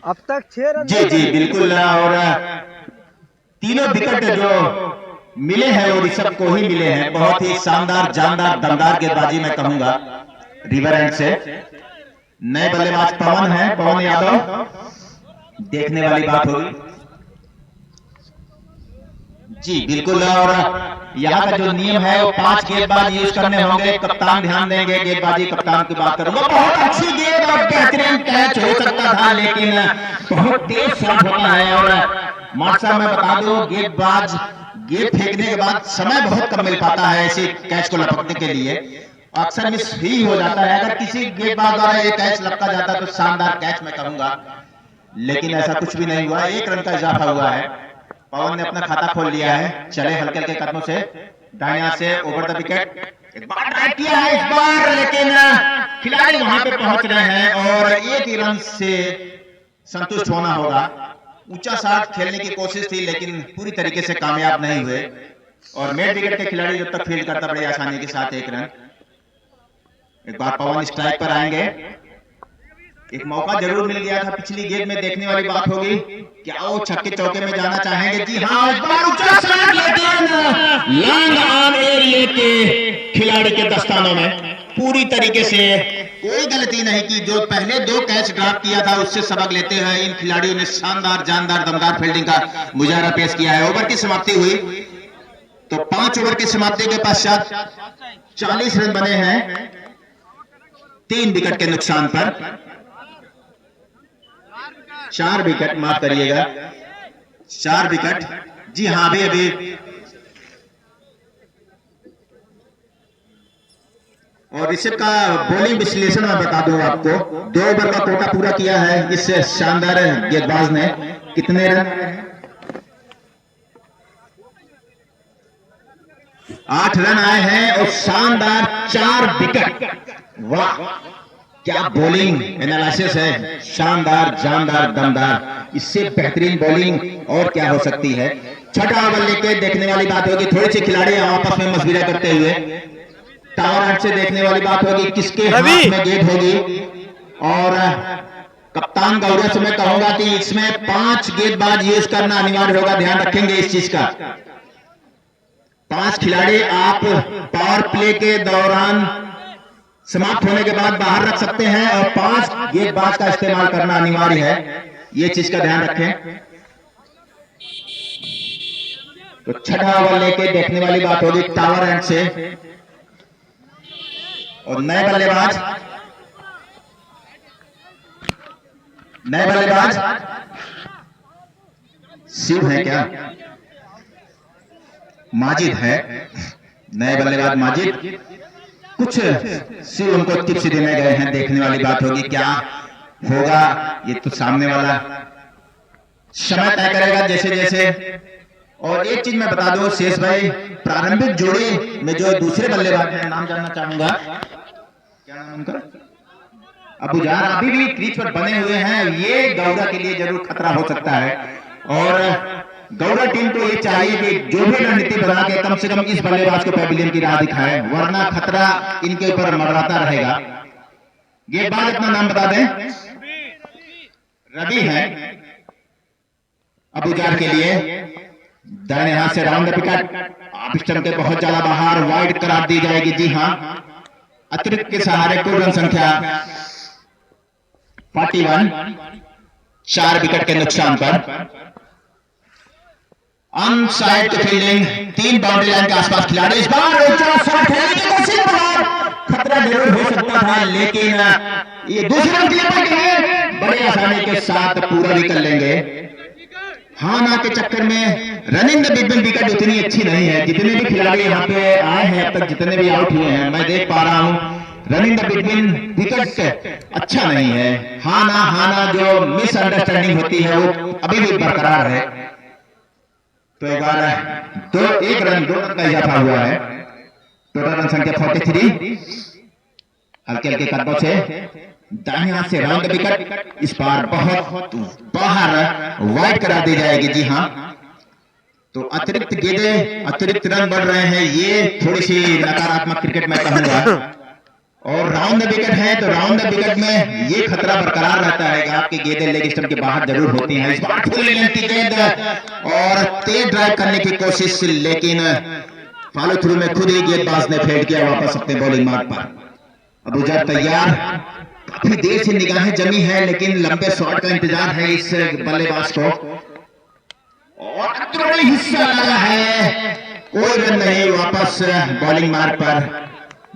अब तक 6 रन जी जी बिल्कुल, और तीनों विकेट जो मिले हैं वो ऋषभ को ही मिले हैं। बहुत ही शानदार, जानदार, दमदार गेंदबाजी मैं कहूंगा रिवर एंड से। नए बल्लेबाज पवन है, पवन यादव, देखने वाली बात होगी। जी बिल्कुल, और यहाँ का जो नियम है वो 5 गेंदबाज यूज करने होंगे। कप्तान ध्यान देंगे, गेंदबाजी कप्तान की बात करूंगा। बहुत अच्छी गेंद और बेहतरीन कैच हो सकता था, लेकिन बहुत तेज शॉट होता है। और मार्ट साहब मैं बता दूं, गेंदबाज गेंद फेंकने के बाद समय बहुत कम मिल पाता है ऐसे कैच को लपकने के लिए, अक्सर मिस ही हो जाता है। अगर किसी गेंदबाज द्वारा ये कैच लपका जाता तो शानदार कैच मैं कहूंगा, लेकिन ऐसा कुछ भी नहीं हुआ। 1 रन का इजाफा हुआ है। पवन ने अपना खाता खोल लिया है, चले हल्के हल्के कदमों से दाएं हाथ से ओवर द विकेट। एक बार ट्राई किया है इस बार, लेकिन खिलाड़ी वहां पे पहुंच रहे हैं और 1 रन से संतुष्ट होना होगा। ऊंचा शॉट खेलने की कोशिश थी लेकिन पूरी तरीके से कामयाब नहीं हुए, और मिड विकेट के खिलाड़ी जब तक फील्ड करता बड़ी आसानी के साथ 1 रन। एक बार पवन स्ट्राइक पर आएंगे। एक मौका जरूर मिल गया था पिछली गेंद में, देखने वाली बात होगी क्या वो छक्के चौके में जाना चाहेंगे। जी हाँ, इस बार ऊंचा शॉट, लेकिन लॉन्ग ऑन एरिया के खिलाड़ी के दस्तानों में पूरी तरीके से कोई गलती नहीं की। जो पहले 2 कैच ड्रॉप किया था उससे सबक लेते हुए इन खिलाड़ियों ने शानदार, जानदार, दमदार फील्डिंग का मुजाहरा पेश किया है। ओवर की समाप्ति हुई तो 5 ओवर की समाप्ति के पश्चात 40 रन बने हैं 3 विकेट के नुकसान पर। 4 विकेट, माफ करिएगा, 4 विकेट। जी हाँ, अभी और ऋषभ का बॉलिंग विश्लेषण मैं बता दूं आपको। 2 ओवर का कोटा पूरा किया है इस शानदार गेंदबाज ने। कितने रन? 8 रन आए हैं और शानदार 4 विकेट। वाह, क्या बॉलिंग एनालिसिस है, शानदार, जानदार, दमदार। इससे बेहतरीन बॉलिंग और क्या हो सकती है। छठा ओवर लेके देखने वाली बात होगी, थोड़ी सी खिलाड़ी आपस में मशविरा करते हुए। टावर हाथ से देखने वाली बात होगी किसके हाथ में गेंद होगी। और कप्तान गौरव से मैं कहूंगा कि इसमें 5 गेंदबाज यूज करना अनिवार्य होगा, ध्यान रखेंगे इस चीज का। 5 खिलाड़ी आप पावर प्ले के दौरान समाप्त होने के बाद बाहर रख सकते हैं और 5 गेंदबाज का इस्तेमाल करना अनिवार्य है, ये चीज का ध्यान रखें। तो छठा ओवर लेके देखने वाली बात होगी टावर एंड से। और नए बल्लेबाज शिव है क्या? माजिद है, नए बल्लेबाज माजिद। कुछ शिव उनको टिप्स देने गए हैं, देखने वाली बात होगी क्या होगा। ये तो सामने वाला समय तय करेगा जैसे जैसे। और एक चीज मैं बता दूं शेष भाई, प्रारंभिक जोड़ी में जो दूसरे बल्लेबाज हैं, नाम जानना चाहूंगा, क्या नाम उनका? अबूजार अभी भी क्रीज पर बने हुए हैं। ये गौड़ा के लिए जरूर खतरा हो सकता है और गौड़ा टीम को ये चाहिए कि जो भी रणनीति बना के कम से कम इस बल्लेबाज को पैविलियन की राह दिखाए, वरना खतरा इनके ऊपर मंडराता रहेगा। गेंदबाज अपना नाम बता दें। रवि है अबूजार के लिए। दाहिने हाथ से राउंड द विकेट, आप स्टंप के बहुत ज्यादा बाहर, वाइड करार दी जाएगी। जी हाँ, अतिरिक्त के सहारे कुल रन संख्या 41, 4 विकेट के नुकसान पर। अनसाइड की फील्डिंग, 3 बाउंड्री लाइन के आसपास खिलाड़ी। इस बार ऊंचा शॉट खेलने की कोशिश, खतरा जरूर हो सकता था लेकिन ये दूसरे रन के लिए बड़ी आसानी के साथ पूरा भी कर लेंगे। हाँ ना के चक्कर में run in the between wicket उतनी अच्छी नहीं है। जितने भी खिलाड़ी यहाँ पे आए हैं अब तक, जितने भी आउट हुए हैं, मैं देख पा रहा हूँ run in the between wicket अच्छा नहीं है। हाँ ना जो मिसअंडरस्टैंडिंग होती है वो अभी भी बरकरार है। तो एक बार एक रन का इजाफा हुआ है। टोटल रन संख्या 43। हल्के हल्के कदमों से दाहिने हाथ से राउंड विकेट, इस बार बहुत बाहर वाइड करा दी जाएगी। जी हाँ, तो अतिरिक्त गेंदें, अतिरिक्त रन बढ़ रहे हैं, ये थोड़ी सी नकारात्मक क्रिकेट में कहूंगा। और राउंड द विकेट है तो राउंड द विकेट में ये खतरा बरकरार रहता है कि आपकी गेंदें लेग स्टंप के बाहर जरूर होती हैं। इस बार फुल लेंथ की गेंद और तेज ड्राइव करने की कोशिश, लेकिन फॉलो थ्रू में खुद ही गेंदबाज ने फेड किया वापस अपने बॉलिंग मार्ग पर। अबूजर तैयार, काफी देर से निगाहें जमी है, लेकिन लंबे शॉट का इंतजार है इस बल्लेबाज को। और अंदरूनी हिस्सा लगा है, कोई रन नहीं, वापस बॉलिंग मार्ग पर।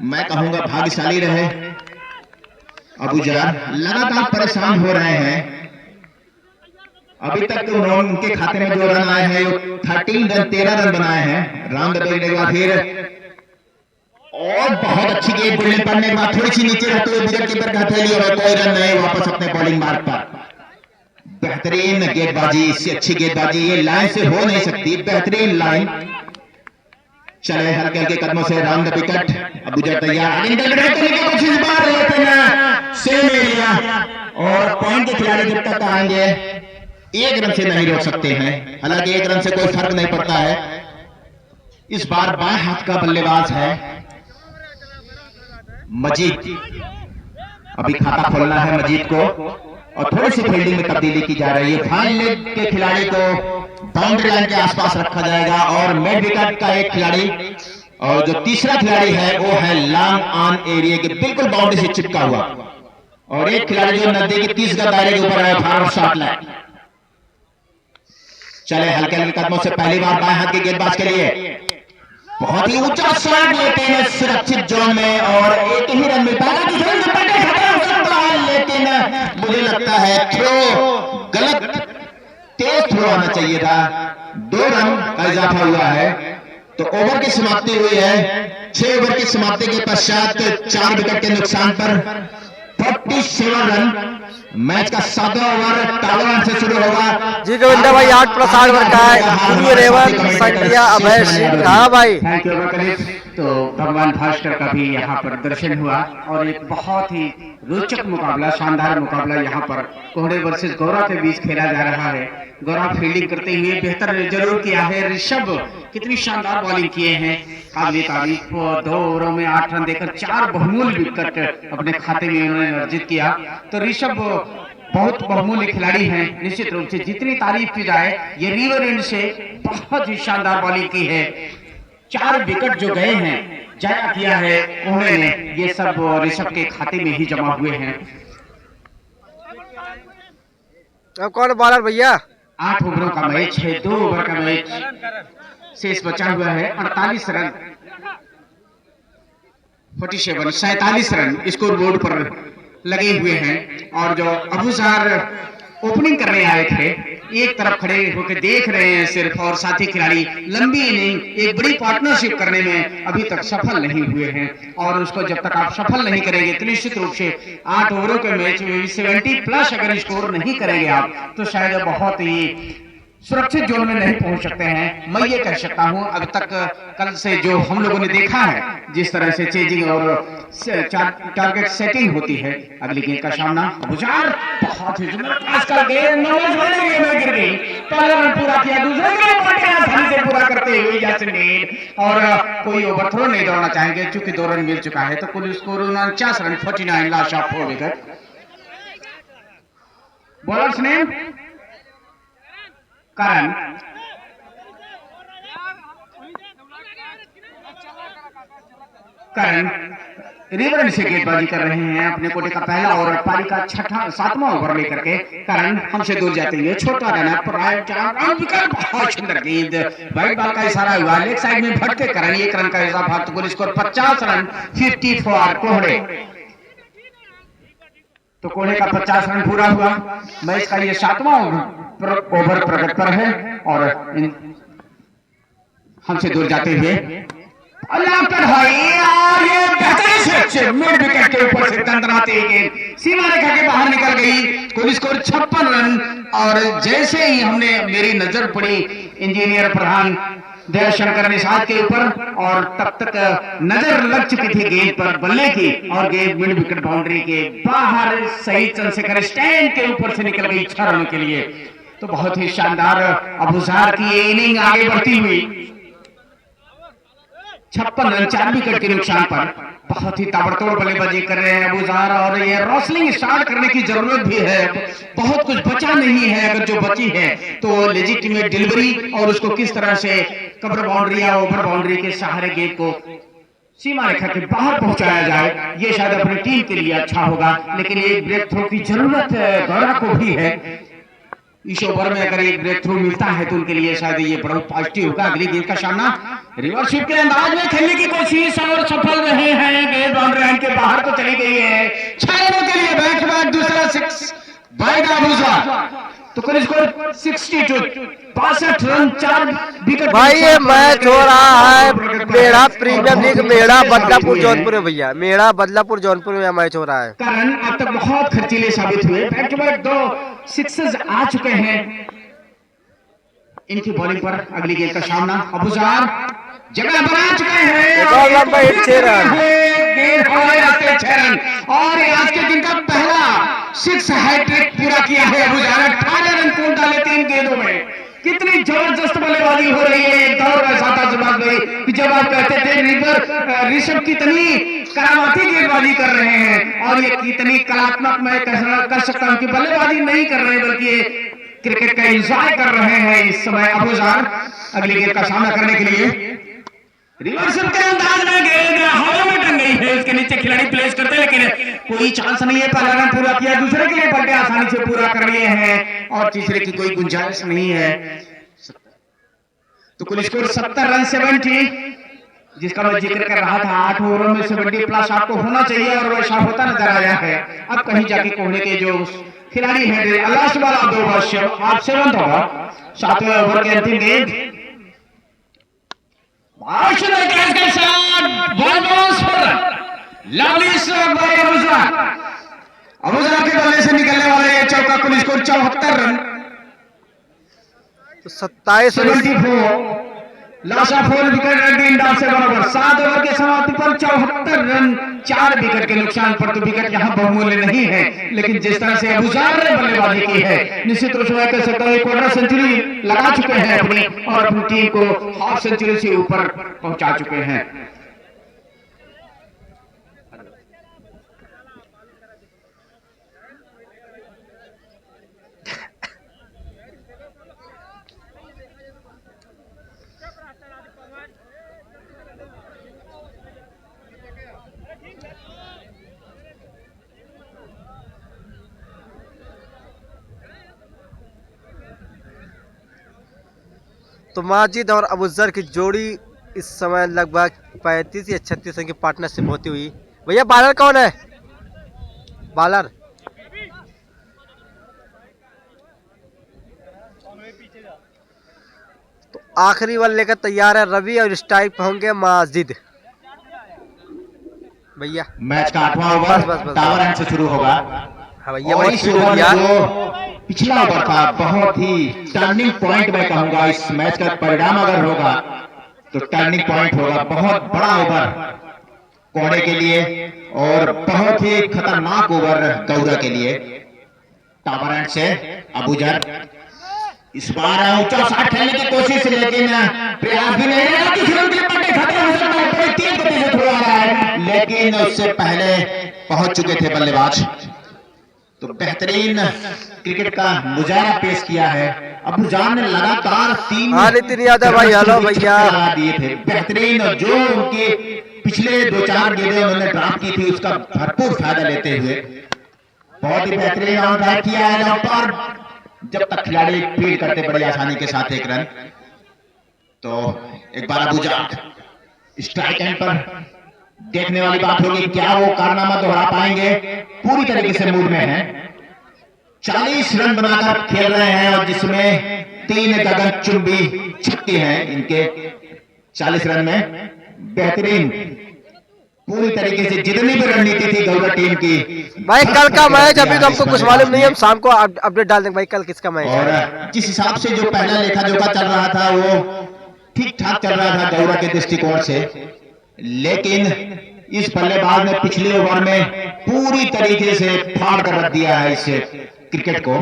मैं कहूंगा भाग्यशाली रहे अबूजर, लगातार परेशान हो रहे हैं। अभी तक तो उनके खाते में जो रन आए हैं 13 रन, 13 रन बनाए हैं। राउंड द विकेट फिर और बहुत अच्छी गेंद बुलने पड़ने के बाद थोड़ी सी नीचे रहते हुए विकेट कीपर का हथेली और कोई रन नहीं, वापस अपने बॉलिंग मार्ग पर। बेहतरीन गेंदबाजी, इससे अच्छी गेंदबाजी ये लाइन से हो नहीं सकती। बेहतरीन लाइन। चले हल्के हल्के कदमों से राउंड द विकेट। अबूजर तैयार, कोशिश बार लेकिन सेम एरिया और पॉइंट के खिलाड़ी जब तक आएंगे एक रन से नहीं रोक सकते हैं। हालांकि एक रन से कोई फर्क नहीं पड़ता है। इस बार बाएं हाथ का बल्लेबाज है मजीद। अभी खाता खोलना है मजीद को और थोड़ी सी फील्डिंग में तब्दीली की जा रही है। फाइन लेग के खिलाड़ी को बाउंड्री लाइन के आसपास रखा जाएगा और मिड विकेट का एक खिलाड़ी, और जो तीसरा खिलाड़ी है वो है लॉन्ग ऑन एरिया के बिल्कुल बाउंड्री से चिपका हुआ, और एक खिलाड़ी जो नजदीकी 30 गज दायरे के ऊपर है फॉरवर्ड शॉट लाइन। चले हल्के हल्के कदमों से पहली बार बाएं हाथ के गेंदबाज के लिए बहुत ही ऊंचा शॉट लेते हैं सुरक्षित जोन में और एक ही रन मिलता है। लेकिन मुझे लगता है थ्रो गलत, तेज थ्रो आना चाहिए था। 2 रन का इजाफा हुआ है तो ओवर की समाप्ति हुई है। 6 ओवर की समाप्ति के पश्चात 4 विकेट के नुकसान पर 47 रन। मैच का 7वां ओवर टावर से शुरू होगा। जी गोविंदा भाई 8+8 ओवर का है। रेवन संख्या अभय सिंह। हाँ भाई, थैंक यू कलीग। तो भगवान भास्कर का भी यहाँ पर दर्शन हुआ और एक बहुत ही रोचक मुकाबला, शानदार मुकाबला यहाँ पर कोहड़े वर्सेस गौरव के बीच खेला जा रहा है। गौरव फील्डिंग करते हुए बेहतर जरूर किया है। ऋषभ कितनी शानदार बॉलिंग किए हैं, काबिल तारीफ। 2 ओवरों में 8 रन देकर 4 बहुमूल्य विकेट अपने खाते में उन्होंने अर्जित किया। तो ऋषभ बहुत बहुमूल्य खिलाड़ी हैं। निश्चित रूप से जितनी तारीफ की जाए, ये रिवर एंड से बहुत ही शानदार बॉलिंग की है। 4 विकेट जो गए हैं, जाया किया है उन्होंने, ये सब ऋषभ के खाते में ही जमा हुए हैं। अब कौन बॉलर भैया? 8 ओवरों का मैच है, 2 ओवर का मैच शेष बचा हुआ है। 48 रन 47 रन स्कोर बोर्ड पर लगे हुए हैं। और जो अबूजर ओपनिंग करने आए थे, एक तरफ खड़े होकर देख रहे हैं सिर्फ, और साथी खिलाड़ी लंबी इनिंग, एक बड़ी पार्टनरशिप करने में अभी तक सफल नहीं हुए हैं। और उसको जब तक आप सफल नहीं करेंगे तो निश्चित रूप से 8 ओवरों के मैच में 70+ अगर स्कोर नहीं करेंगे आप, तो शायद बहुत ही सुरक्षित जोन में नहीं पहुंच सकते हैं। मैं ये कह सकता हूं अब तक कल से जो हम लोगों ने देखा है, जिस तरह से चेजिंग और टारगेट सेटिंग होती है, अगली गेंद का सामना अबूजर बहुत ही जबरदस्त गेंद में गिर गई। पहला रन पूरा किया, दूसरे आसानी से पूरा करते हुए यासीन, और कोई ओवरथ्रो नहीं दौड़ना चाहेंगे क्योंकि 2 रन मिल चुका है। तो कुल score 49 run 49 last of 4 wicket. Bowlers name Karan, river से गेंदबाजी कर रहे हैं। अपने कोटे का पहला ओवर, पारी का 7वां ओवर लेकर के करण हमसे दूर जाते हुए छोटा रन बहुत सुंदर गेंद, वाइड बॉल का इशारा हुआ, लेग साइड में भटके करण 1 रन का इजाफा। तो गोल स्कोर 50 रन 54 कोहड़े। तो कोहली का 50 रन पूरा हुआ। मैच का ये 7वां ओवर प्रगति पर है और हमसे दूर जाते हुए ये बेहतरीन से मिड विकेट के ऊपर से दंदनाते गेंद सीमा रेखा के बाहर निकल गई। कुल स्कोर 56 रन। और जैसे ही हमने मेरी नजर पड़ी इंजीनियर प्रधान दयाशंकर निषाद के ऊपर और तब तक नजर लग चुकी थी गेंद पर बल्ले की और गेंद मिड विकेट बाउंड्री के बाहर सही चंद्रशेखर स्टैंड के ऊपर से निकल गई 6 रनों के लिए। तो बहुत ही शानदार अबूजार की ये इनिंग आगे बढ़ती हुई 56 रन 4 विकेट के नुकसान पर बहुत ही ताबड़तोड़ बल्लेबाजी कर रहे हैं अबूजार। और ये रोसलिंग स्टार्ट करने की जरूरत भी है, बहुत कुछ बचा नहीं है। अगर जो बची है तो लेजिटिमेट डिलीवरी और उसको किस तरह से कवर बाउंड्री या ओवर बाउंड्री के सहारे गेंद को सीमा रेखा के बाहर पहुंचाया जाए, ये शायद अपनी टीम के लिए अच्छा होगा। लेकिन एक ब्रेक थ्रो की जरूरत गौरा को भी है। इस ओवर में अगर एक ब्रेक थ्रू मिलता है तो उनके लिए शायद ये बहुत पॉजिटिव होगा। अगली गेंद का सामना रिवर्स स्वीप के अंदाज में खेलने की कोशिश और सफल रहे हैं। गेंद बाउंड्री लाइन के बाहर तो चली गई है। 6 रनों के लिए बैक टू बैक दूसरा 6 बाय अबूजार। तो कुल स्कोर 62 62 रन 4 विकेट। भाई ये मैच हो रहा है मेड़ा प्रीमियर लीग मेड़ा बदलापुर जौनपुर में भैया, मेड़ा बदलापुर जौनपुर में मैच हो रहा है। कारण अब तक बहुत खर्चीले साबित हुए। बैक टू बैक 2 सिक्सेस आ चुके हैं इनकी बॉलिंग पर। अगली गेंद का सामना अबूजार जगह बना चुके हैं और लंबा हिट 6 रन गेंद हवाई रास्ते 6 रन। और आज के दिन का पहला 6 हैट्रिक पूरा किया है अबूजार। 18 रन कूद डाले 3 गेंदों में। कितनी जबरदस्त बल्लेबाजी हो रही है। एक दौर ऐसा था जवाब में कि जब आप कहते थे ऋषभ कितनी करामाती गेंदबाजी कर रहे हैं और ये कितनी कलात्मक मैं कर सकता हूं कि बल्लेबाजी नहीं कर रहे बल्कि क्रिकेट का एंजॉय कर रहे हैं इस समय अबूजार। अगली गेंद का सामना करने के लिए रिवर्सल के अंदाज में गेंद हवा में टंग गई है। इसके नीचे खिलाड़ी प्लेस करते हैं लेकिन कोई चांस नहीं है। पहला रन पूरा किया, दूसरे के लिए बल्ले आसानी से पूरा कर लिए हैं और तीसरे की कोई गुंजाइश नहीं है। तो कुल स्कोर 70 रन 70, जिसका मैं जिक्र कर रहा था। 8 ओवरों में 70 प्लस आपको होना चाहिए और वैसा होता नजर आया है। अब कहीं जाके कोहली के जो खिलाड़ी हैं लास्ट वाला 2 ओवर 7th ओवर 7वें ओवर के अंतिम गेंद अबूजार के बल्ले से निकलने वाले ये चौका। कुल स्कोर 74 रन। तो 27 loss of 4 wicket at the end of 7 over. 7 over के समाप्ति पर 74 रन 4 विकेट के नुकसान पर। तो विकेट यहां बहुमूल्य नहीं है, लेकिन जिस तरह से अबूजार ने बल्लेबाजी की है निश्चित रूप से कह सकता हूं क्वार्टर सेंचुरी लगा चुके हैं अपनी और अपनी टीम को हाफ सेंचुरी से ऊपर पहुंचा चुके हैं। तो माजिद और अबूजर की जोड़ी इस समय लगभग 35 या 36 रन की पार्टनरशिप होती हुई। भैया बॉलर कौन है? बॉलर तो आखिरी बॉल लेकर तैयार है रवि और स्ट्राइक पे होंगे माजिद। भैया मैच का 8वां ओवर टावर एंड से शुरू होगा। हाँ भैया और बहुत इस स्पीड हो ओवर गया। जो पिछला ओवर था बहुत ही टर्निंग पॉइंट मैं कहूंगा। इस मैच का परिणाम अगर होगा तो टर्निंग पॉइंट होगा। बहुत बड़ा ओवर कोहली के लिए और बहुत ही खतरनाक ओवर गौरा के लिए। टावर एंड से अबूजार इस बार ऊंचा शॉट खेलने की कोशिश लेकिन प्रयास भी नहीं रहा कि खतरा हो सकता है। कोई तेज गति से थोड़ा रहा है लेकिन उससे पहले पहुंच चुके थे बल्लेबाज। तो बेहतरीन क्रिकेट का मुजाहरा पेश किया है अबूजार ने। लगातार 3 नितिन यादव भाई हेलो भैया दिए थे। बेहतरीन जो उनके पिछले 2-4 गेंदें उन्होंने ड्रॉप की थी उसका भरपूर फायदा लेते हुए बहुत ही बेहतरीन राउंड ड्राइव किया है। और जब तक खिलाड़ी फील्ड करते बड़ी आसानी के साथ 1 रन। तो एक बार अबूजार स्ट्राइक एंड पर देखने वाली बात होगी क्या वो कारनामा दोहरा पाएंगे। पूरी तरीके से मूड में है, 40 रन बनाकर खेल रहे हैं और जिसमें 3 गगनचुंबी छक्के हैं इनके 40 रन में। बेहतरीन पूरी तरीके से जितनी भी रणनीति थी गौरा टीम की। भाई कल का मैच अभी तो हमको कुछ मालूम नहीं है, हम शाम को अपडेट डाल देंगे भाई कल किसका मैच और है। जिस हिसाब से जो पहला लेखा जोखा चल रहा था वो ठीक ठाक चल रहा था गौरा के दृष्टिकोण से, लेकिन इस बल्लेबाज ने पिछले ओवर में पूरी तरीके से फाड़ कर रख दिया है इस क्रिकेट को।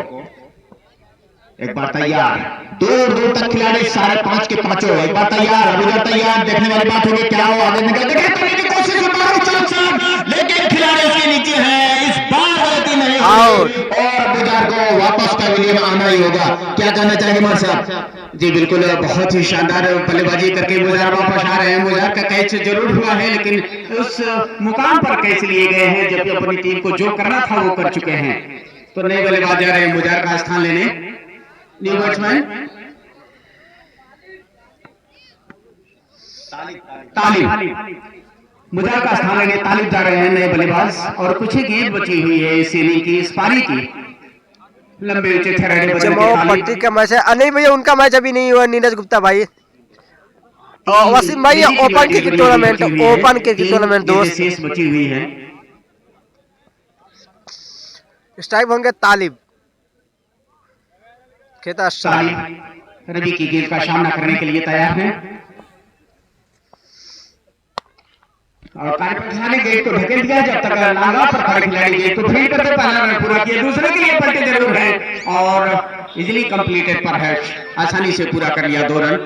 एक बार तैयार, दूर दूर तक खिलाड़ी 5.5 के पांचों, एक बार तैयार, अब उधर तैयार। देखने वाली बात होगी क्या वो आगे निकल की कोशिश, लेकिन खिलाड़ी उसके नीचे है, इस बार गलती नहीं हुई और बुजार को वापस पवेलियन आना ही होगा। क्या कहना चाहेंगे मर साहब? जी बिल्कुल, बहुत ही शानदार बल्लेबाजी करके मुजार वापस आ रहे हैं। मुजार का कैच जरूर हुआ है, लेकिन उस मुकाम पर कैच लिए गए हैं जबकि अपनी टीम को जो करना था वो कर चुके हैं। तो नए बल्लेबाज जा रहे हैं मुजार का स्थान लेने, न्यू बैट्समैन तालिब, मुजार का स्थान लेने तालिब जा रहे हैं नए बल्लेबाज। और कुछ ही गेंद बची हुई है इस इनिंग की, इस पारी की। लंबे ऊंचे छराड़े बदल के पट्टी का मैच है, नहीं भैया उनका मैच अभी नहीं हुआ, नीरज गुप्ता भाई और वसीम भाई open cricket tournament, open cricket tournament दोस्त शेष बची हुई है। स्ट्राइक होंगे तालिब, खेता तालिब रवि की गेंद का सामना करने के लिए तैयार है और कार्यक्रम ने गेंद को ढकेल दिया। जब तक लांगा पर खड़े खिलाड़ी गेंद को फील्ड करते पहला रन पूरा किया, दूसरे के लिए पलटे जरूर है और इजिली कंप्लीटेड पर है, आसानी से पूरा कर लिया 2 रन।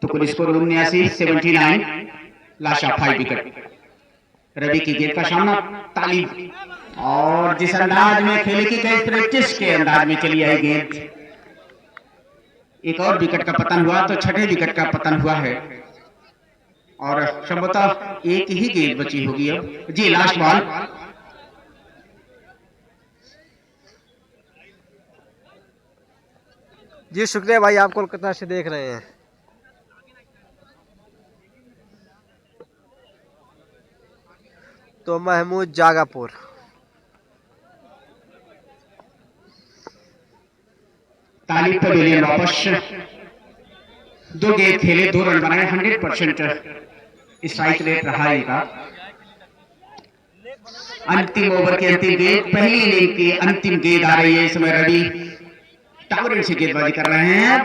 तो कुल score 79 last of 5 wicket. Ravi की गेंद का सामना तालिब, और जिस अंदाज में खेले की गई प्रैक्टिस के अंदाज में चली आई गेंद, एक और विकेट का पतन हुआ तो छठे विकेट का पतन हुआ है और संभवतः एक ही गेंद बची होगी अब। जी लास्ट बॉल, जी शुक्रिया भाई, आप कोलकाता से देख रहे हैं। तो महमूद जागापुर, तालिब पवेलियन वापस, 2 गेंद खेले 2 रन बनाए, 100% स्ट्राइक रेट रहा इनका। अंतिम ओवर की अंतिम गेंद, पहली इनिंग की अंतिम गेंद आ रही है। इस समय रवि टावरेट से गेंदबाजी कर रहे हैं,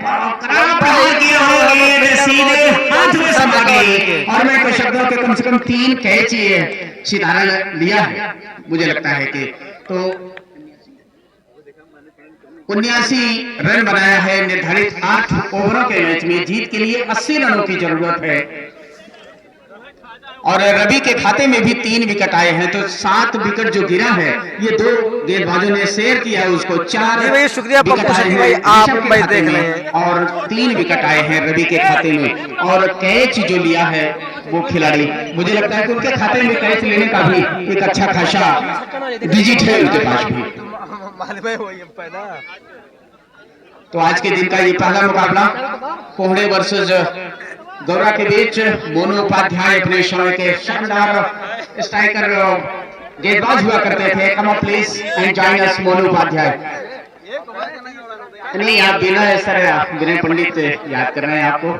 सीधे हाथ में समा गई और मैं कुछ शब्दों के कम से कम 3 कैच सितारा लिया है मुझे लगता है कि। तो 79 रन बनाया है निर्धारित 8 ओवरों के मैच में। जीत के लिए 80 रनों की जरूरत है और रवि के खाते में भी 3 विकेट आए हैं, तो 7 विकेट जो गिरा है ये 2 गेंदबाजों ने शेयर किया है उसको। 4 शुक्रिया विकेट आए हैं आप ऋषभ के भाई खाते देख रहे में हैं और 3 विकेट आए हैं रवि के खाते में। और कैच जो लिया है वो खिलाड़ी, मुझे लगता है कि उनके खाते में कैच लेने का भी एक अच्छा खासा डिजिट है उनके पास भी। तो आज के दिन का ये पहला मुकाबला कोहड़े वर्सेस गौरा के बीच। मोनू उपाध्याय अपने समय के शानदार स्ट्राइकर गेंदबाज हुआ करते थे। Come on please and join us Monu Upadhyay. नहीं आप बिना सर विनय पंडित याद कर रहे हैं आपको।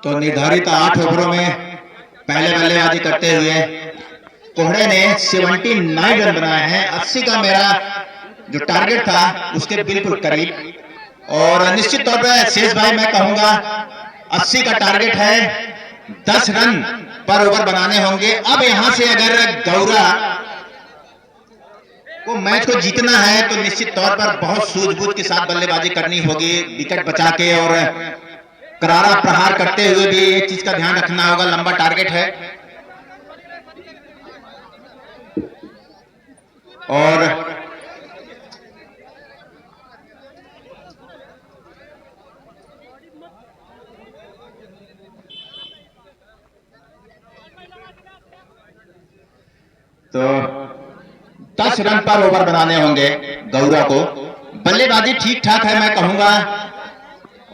तो निर्धारित 8 ओवरों में पहले बल्लेबाजी करते हुए कोहड़े ने 79 रन बनाए हैं। 80 का मेरा जो टारगेट था उसके बिल्कुल करीब। और निश्चित तौर पर शेष भाई मैं कहूंगा 80 का टारगेट है, 10 रन पर ओवर बनाने होंगे। अब यहां से अगर गौरा को मैच को जीतना है तो निश्चित तौर पर बहुत सूझबूझ के साथ बल्लेबाजी करनी होगी, विकेट बचा के और करारा प्रहार करते हुए भी एक चीज का ध्यान रखना होगा, लंबा टारगेट है। और तो 10 रन पर ओवर बनाने होंगे गौरा को। बल्लेबाजी ठीक ठाक है मैं कहूंगा।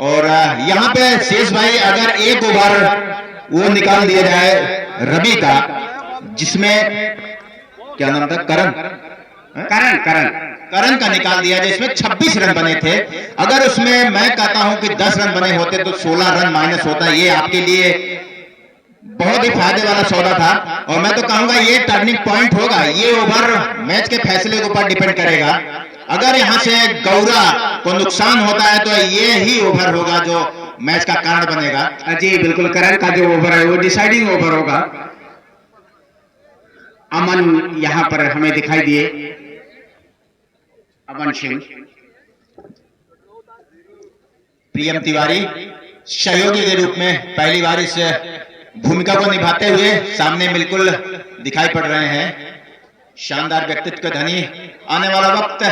और यहां पे शेष भाई अगर एक ओवर वो निकाल दिया जाए रवि का, जिसमें क्या नाम था, करण का निकाल दिया जाए, इसमें 26 रन बने थे। अगर उसमें मैं कहता हूं कि 10 रन बने होते तो 16 रन माइनस होता। ये आपके लिए बहुत ही फायदे वाला सौदा था। और मैं तो कहूंगा ये टर्निंग पॉइंट होगा। ये ओवर मैच के फैसले के ऊपर डिपेंड करेगा। अगर यहां से गौरा को नुकसान होता है तो ये ही ओवर होगा जो मैच का कारण बनेगा। जी बिल्कुल, करण का जो ओवर है वो डिसाइडिंग ओवर होगा। अमन यहां पर हमें दिखाई दिए, अमन सिंह। प्रियम तिवारी सहयोगी के रूप में पहली बार इस भूमिका को निभाते हुए सामने बिल्कुल दिखाई पड़ रहे हैं। शानदार व्यक्तित्व के धनी। आने वाला वक्त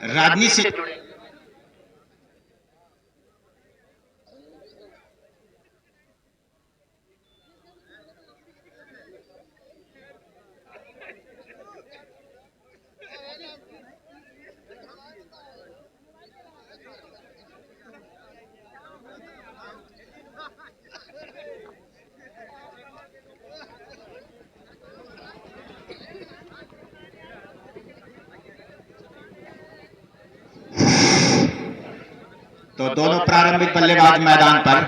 राजनीति से तो दोनों प्रारंभिक बल्लेबाज मैदान पर।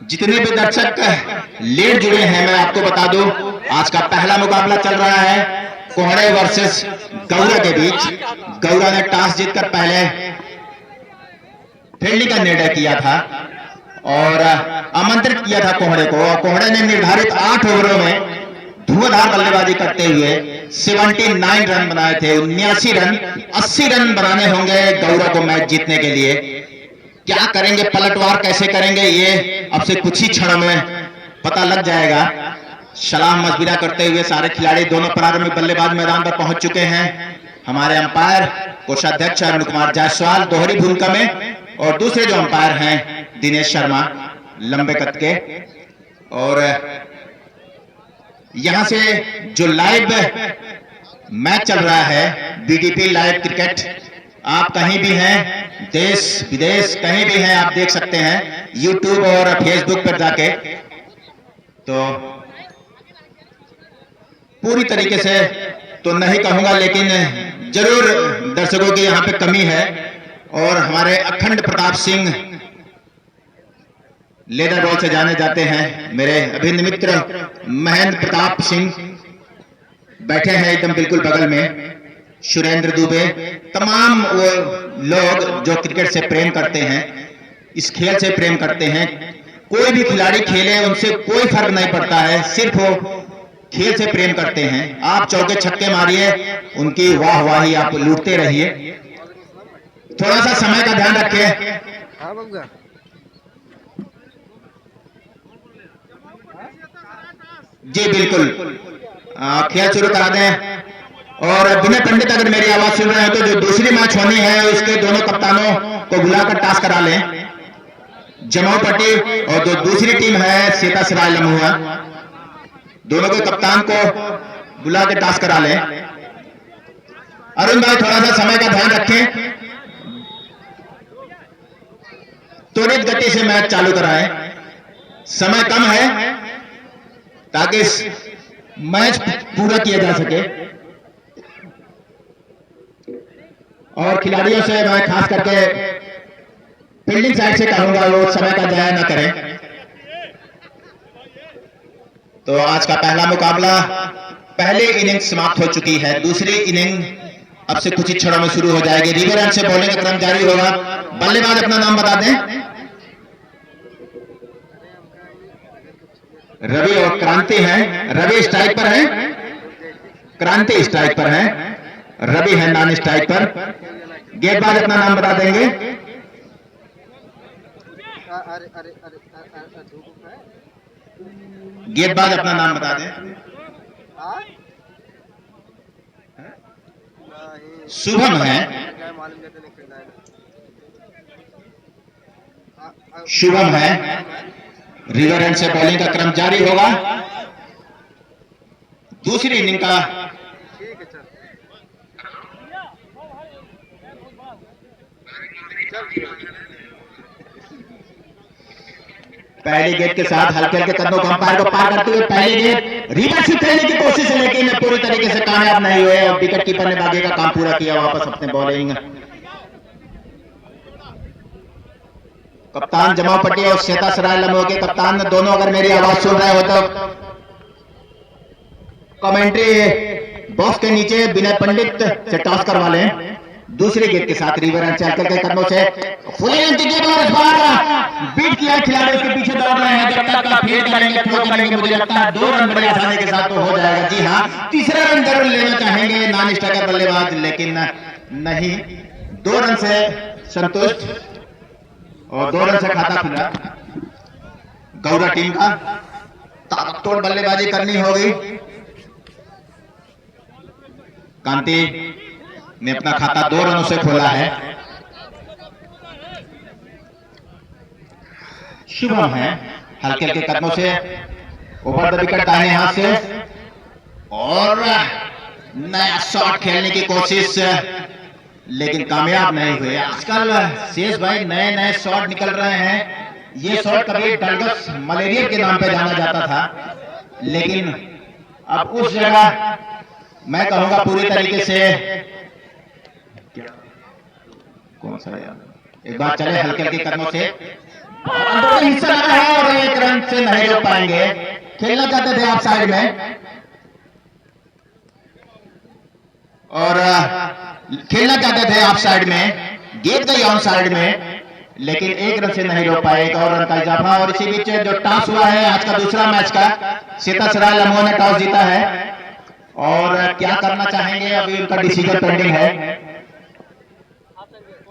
जितने भी दर्शक लेट जुड़े हैं मैं आपको बता दूं, आज का पहला मुकाबला चल रहा है कोहड़े वर्सेस गौरा के बीच। गौरा ने टॉस जीतकर पहले फील्डिंग का निर्णय किया था और आमंत्रित किया था कोहड़े को। और कोहड़े ने निर्धारित 8 ओवरों में धुआंधार बल्लेबाजी करते हुए 79 रन बनाए थे। 79 रन, 80 रन बनाने होंगे गौरा को मैच जीतने के लिए। क्या करेंगे, पलटवार कैसे करेंगे, ये अब से कुछ ही क्षणों में पता लग जाएगा। सलाम मशविरा करते हुए सारे खिलाड़ी, दोनों प्रारंभिक बल्लेबाज मैदान पर पहुंच चुके हैं। हमारे अंपायर कोषाध्यक्ष अरुण कुमार जायसवाल दोहरी भूमिका में, और दूसरे जो अंपायर हैं दिनेश शर्मा लंबे कद के। और यहां से जो लाइव मैच चल रहा है बीडीपी लाइव क्रिकेट, आप कहीं भी हैं, देश विदेश कहीं भी हैं, आप देख सकते हैं यूट्यूब और फेसबुक पर जाके। तो पूरी तरीके से तो नहीं कहूंगा, लेकिन जरूर दर्शकों की यहां पे कमी है। और हमारे अखंड प्रताप सिंह लेदर बॉल से जाने जाते हैं, मेरे अभिन्न मित्र महेंद्र प्रताप सिंह बैठे हैं एकदम बिल्कुल बगल में। सुरेंद्र दुबे, तमाम वो लोग जो क्रिकेट से प्रेम करते हैं, इस खेल से प्रेम करते हैं। कोई भी खिलाड़ी खेले उनसे कोई फर्क नहीं पड़ता है, सिर्फ वो खेल से प्रेम करते हैं। आप चौके छक्के मारिए, उनकी वाहवाही आप लूटते रहिए। थोड़ा सा समय का ध्यान रखिए। जी बिल्कुल, खेल शुरू करा दें। और विनय पंडित अगर मेरी आवाज सुन रहे हैं तो जो दूसरी मैच होनी है उसके दोनों कप्तानों को बुलाकर टॉस करा लें। जमाऊ पट्टी और जो दूसरी टीम है सीता सराय लम्हुआ, दोनों के कप्तान को बुला के टॉस करा लें। अरुण भाई थोड़ा सा समय का ध्यान रखें, त्वरित गति से मैच चालू कराएं। समय कम है ताकि इस मैच पूरा किया जा सके। और खिलाड़ियों से मैं खास करके फील्डिंग साइड से कहूंगा वो समय का जाया ना करें। तो आज का पहला मुकाबला, पहली इनिंग समाप्त हो चुकी है, दूसरी इनिंग अब से कुछ ही क्षणों में शुरू हो जाएगी। रिवर से बॉलिंग का क्रम जारी होगा। बल्लेबाज अपना नाम बता दें। रवि और क्रांति हैं। रवि स्ट्राइक पर है, क्रांति स्ट्राइक पर है, रवि है नॉन स्ट्राइक पर। गेंदबाज अपना नाम बता देंगे। गेंदबाज अपना नाम बता दें। शुभम है, शुभम है। रिवर एंड से बॉलिंग का क्रम जारी होगा। दूसरी इनिंग का पहली गेंद के साथ हल्के हल्के कदमों को अंपायर को पार करते हुए पहली गेंद रिवर्स खेलने की कोशिश है, लेकिन पूरी तरीके से कामयाब नहीं हुए और विकेट कीपर ने बाकी का काम पूरा किया। वापस अपने बॉलिंग कप्तान जमावपट्टी और श्वेता सराय लम्बो के कप्तान दोनों अगर मेरी आवाज सुन रहे हो तो कमेंट्री बॉक्स के नीचे विनय पंडित से टॉस करवा लें। दूसरी गेंद के साथ रिवर एंड चल के कदमों से फुल लेंथ गेंद और इस बार बीट किया खिलाड़ी उसके पीछे दौड़ रहे हैं। जब तक आप फील्ड करेंगे थ्रो करेंगे मुझे लगता है 2 रन बड़े आसानी के साथ तो हो जाएगा। जी हाँ, तीसरा रन जरूर लेना चाहेंगे नॉन स्ट्राइकर बल्लेबाज, लेकिन नहीं, 2 रन से संतुष्ट और 2 रन से खाता खुला। गौरा टीम का ताबड़तोड़ बल्लेबाजी करनी होगी। कांति ने अपना खाता 2 रनों से खोला है। शुभम है हल्के हल्के कदमों से ओवर द विकेट दाहिने हाथ से और नया शॉट खेलने की कोशिश, लेकिन कामयाब नहीं हुए। आजकल शेष भाई नए नए शॉट निकल रहे हैं। ये शॉट कभी डलगस मलेरिया के नाम पे जाना जाता था, लेकिन अब उस जगह मैं कहूंगा पूरी तरीके से कौन सा यार एक बार चले हल्के हल्के कदमों से हिस्सा लगा है और 1 रन से नहीं रोक पाएंगे। खेलना चाहते थे आप साइड में और खेलना चाहते थे आप साइड में, गेंद गई ऑन साइड में, लेकिन 1 रन से नहीं रोक पाए। 1 और रन का इजाफा और इसी बीच जो टॉस हुआ है आज का दूसरा मैच का, श्वेता सराय लम्बो ने टॉस जीता है और क्या करना चाहेंगे अभी उनका डिसीजन पेंडिंग है।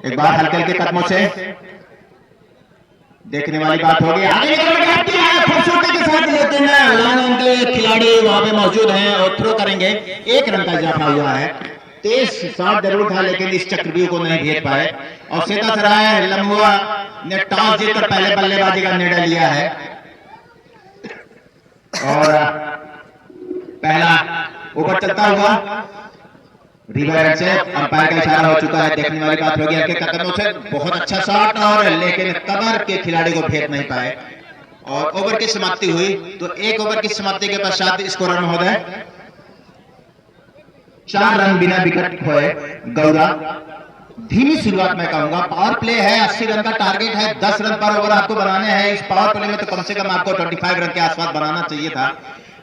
एक बार हल्के हल्के कदमों से देखने वाली बात होगी। आगे खूबसूरती के साथ लेते हैं लाइन के खिलाड़ी वहां पे मौजूद हैं और थ्रो करेंगे। 1 रन का इजाफा हुआ है। तेज शॉट जरूर था लेकिन इस चक्रव्यूह को नहीं भेज पाए और श्वेता सराय लम्बुआ ने टॉस जीतकर पहले बल्लेबाजी का निर्णय लिया है और पहला ऊपर चलता हुआ रिवर से अंपायर का इशारा हो चुका है। देखने वाली बात होगी हल्के कदमों से बहुत अच्छा शॉट और लेकिन कवर के खिलाड़ी को भेज नहीं पाए और ओवर की समाप्ति हुई। तो 1 ओवर की समाप्ति के पश्चात स्कोरर महोदय 4 रन बिना विकेट खोए। गौरा धीमी शुरुआत मैं कहूंगा, पावर प्ले है, 80 रन का टारगेट है, 10 रन पर ओवर आपको बनाने हैं। इस पावर प्ले में तो कम से कम आपको 25 रन के आसपास बनाना चाहिए था,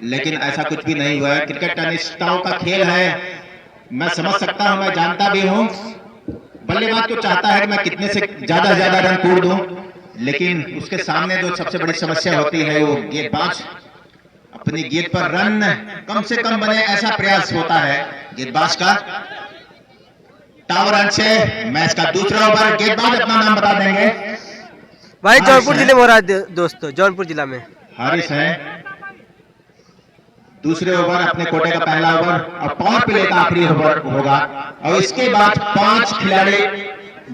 लेकिन ऐसा कुछ भी नहीं हुआ है। क्रिकेट अनिश्चितताओं का खेल है, मैं समझ सकता हूं, मैं जानता भी हूं। बल्लेबाज तो चाहता है कि मैं कितने से ज्यादा रन कूद दूं, लेकिन उसके सामने जो सबसे बड़ी समस्या होती है वो गेंदबाज अपनी गेंद पर रन कम से कम बने ऐसा प्रयास होता है गेंदबाज का। टावर रन से मैच का दूसरा ओवर, गेंदबाज अपना नाम बता देंगे। भाई जौनपुर जिले में हो रहा है दोस्तों, जौनपुर जिला में हारिस है। दूसरे ओवर अपने कोटे का पहला ओवर और पावर प्ले का आखिरी ओवर होगा और इसके बाद 5 खिलाड़ी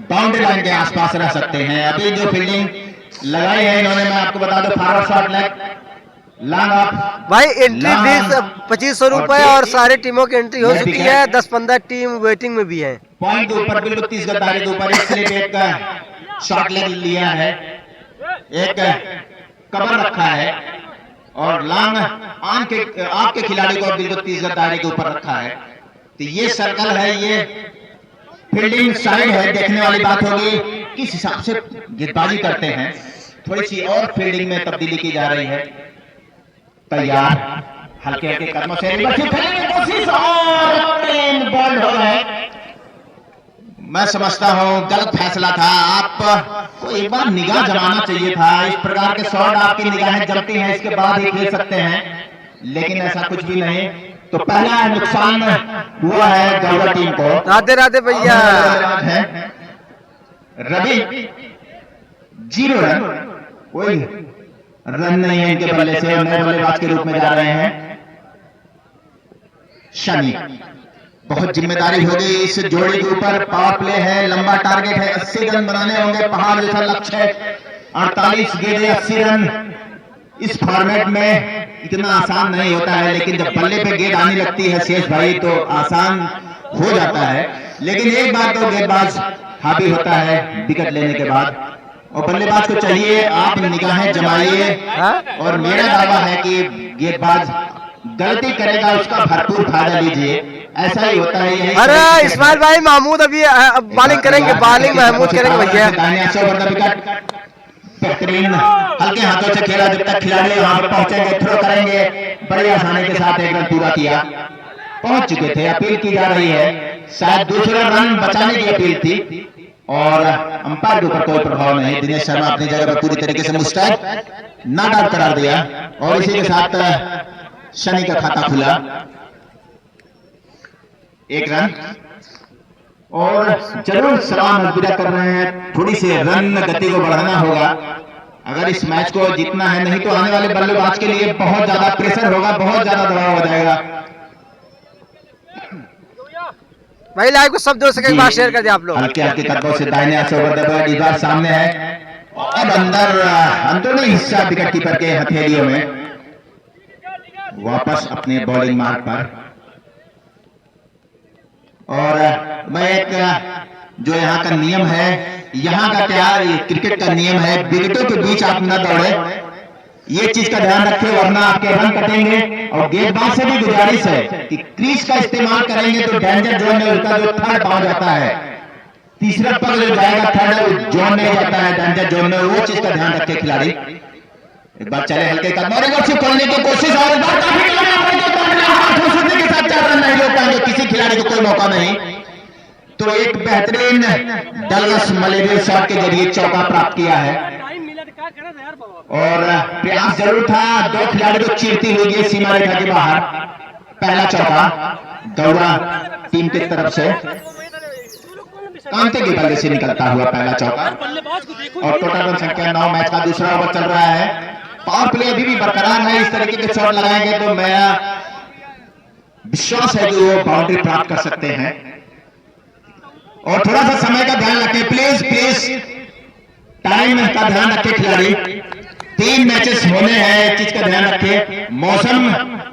बाउंड्री लाइन के आसपास रह सकते हैं। अभी जो फील्डिंग लगाई है इन्होंने, मैं आपको बता दूं, forward shot leg long off. भाई एंट्री फीस 2500 रुपए और सारी टीमों की एंट्री हो चुकी है। 10-15 टीम वेटिंग में भी है। पॉइंट के ऊपर बिल्कुल 30 गज दायरे के ऊपर इसलिए एक शॉट लेग लिया है, एक कवर रखा है और लॉन्ग आपके खिलाड़ी को बिल्कुल 30 गज दायरे के ऊपर रखा है। तो ये सर्कल है, ये फील्डिंग साइड है। देखने वाली बात होगी किस हिसाब से गेंदबाजी करते हैं। थोड़ी सी और फील्डिंग में तब्दीली की जा रही है। तैयार हल्के हल्के कदमों से कोशिश और प्लेन बॉल हो रहा है। मैं समझता हूं गलत फैसला था, आपको एक बार निगाह जमाना चाहिए था। इस प्रकार के शॉट आपकी निगाहें जमती हैं, इसके बाद ही खेल सकते हैं, लेकिन ऐसा कुछ भी नहीं। तो पहला नुकसान हुआ है गौरा टीम को। राधे राधे भैया। रवि 0 रन, कोई रन नहीं है इनके बल्ले से, नए बल्लेबाज के रूप में जा रहे हैं। शनि, बहुत जिम्मेदारी होगी इस जोड़ी के ऊपर। पावर प्ले है, लंबा टारगेट है, 80 रन बनाने होंगे, पहाड़ जैसा लक्ष्य है। 48 गेंदें 80 रन, इस फॉर्मेट में इतना आसान नहीं होता है, लेकिन जब बल्ले पे गेंद आने लगती है शेष भाई तो आसान हो जाता है। लेकिन एक बार तो गेंदबाज हावी होता है विकेट लेने के बाद, और बल्लेबाज को चाहिए आप निगाहें जमाइए, और मेरा दावा है कि गेंदबाज गलती करेगा उसका भरपूर फायदा लीजिए, ऐसा ही होता है। अरे इस्माइल भाई महमूद अभी बॉलिंग करेंगे, बॉलिंग महमूद करेंगे भैया। बेहतरीन हल्के हाथों से खेला, जब तक खिलाड़ी वहां पर पहुंचेंगे थ्रो करेंगे, बड़ी आसानी के साथ एक रन पूरा किया, पहुंच चुके थे। अपील की जा रही है, शायद दूसरा रन बचाने की अपील थी, और अंपायर के ऊपर कोई प्रभाव नहीं। दिनेश शर्मा अपनी जगह पर पूरी तरीके से मुस्तैद नॉट आउट करार दिया, और इसी के साथ शनि का खाता खुला, एक रन। और जरूर सलाम अलविदा कर रहे हैं, थोड़ी सी रन गति को बढ़ाना होगा अगर इस मैच को जीतना है, नहीं तो आने वाले बल्लेबाज के लिए बहुत ज्यादा प्रेशर होगा, बहुत ज्यादा दबाव हो जाएगा। भाई लाइव को सब दोस्तों के पास शेयर कर दिए आप लोग। हल्के हल्के कदमों से दाहिने हाथ से ओवर द बॉल, इस बार सामने है और अंदर अंदरूनी हिस्सा विकेट कीपर के हथेलियों में, वापस अपने बॉलिंग मार्ग पर। और मैं एक जो यहाँ का नियम है, यहाँ का क्या क्रिकेट का नियम है, विकेटों के बीच आप न दौड़े, ये चीज का ध्यान रखें, वरना आपके रन कटेंगे। और गेंदबाज से भी गुजारिश है कि क्रीज का इस्तेमाल करेंगे तो डेंजर जोन में उसका जो थर्ड पाँव जाता है, तीसरा पग जो जाएगा थर्ड जोन में जाता है, डेंजर जोन में, वो चीज का ध्यान रखे खिलाड़ी। एक बार चले हल्के कदम और एक बार खोलने की कोशिश, और एक बार के साथ 4 रन नहीं रोक पाएंगे, किसी खिलाड़ी को कोई मौका नहीं। तो एक बेहतरीन डगलस मलेरिया शॉट के जरिए चौका प्राप्त किया है, और प्रयास जरूर था, 2 खिलाड़ी को चीरती हुई सीमा रेखा के बाहर। पहला चौका दौड़ा टीम की तरफ से, कांटे के बल्ले से निकलता हुआ पहला चौका, और टोटल रन संख्या 9। मैच का दूसरा ओवर चल रहा है, पावर प्ले अभी भी बरकरार है। इस तरीके के शॉट लगाएंगे तो मेरा विश्वास है कि वो बाउंड्री प्राप्त कर सकते हैं। और थोड़ा सा समय का ध्यान रखें प्लीज, टाइम का ध्यान रखें खिलाड़ी, 3 मैचेस होने हैं, चीज का ध्यान रखें। मौसम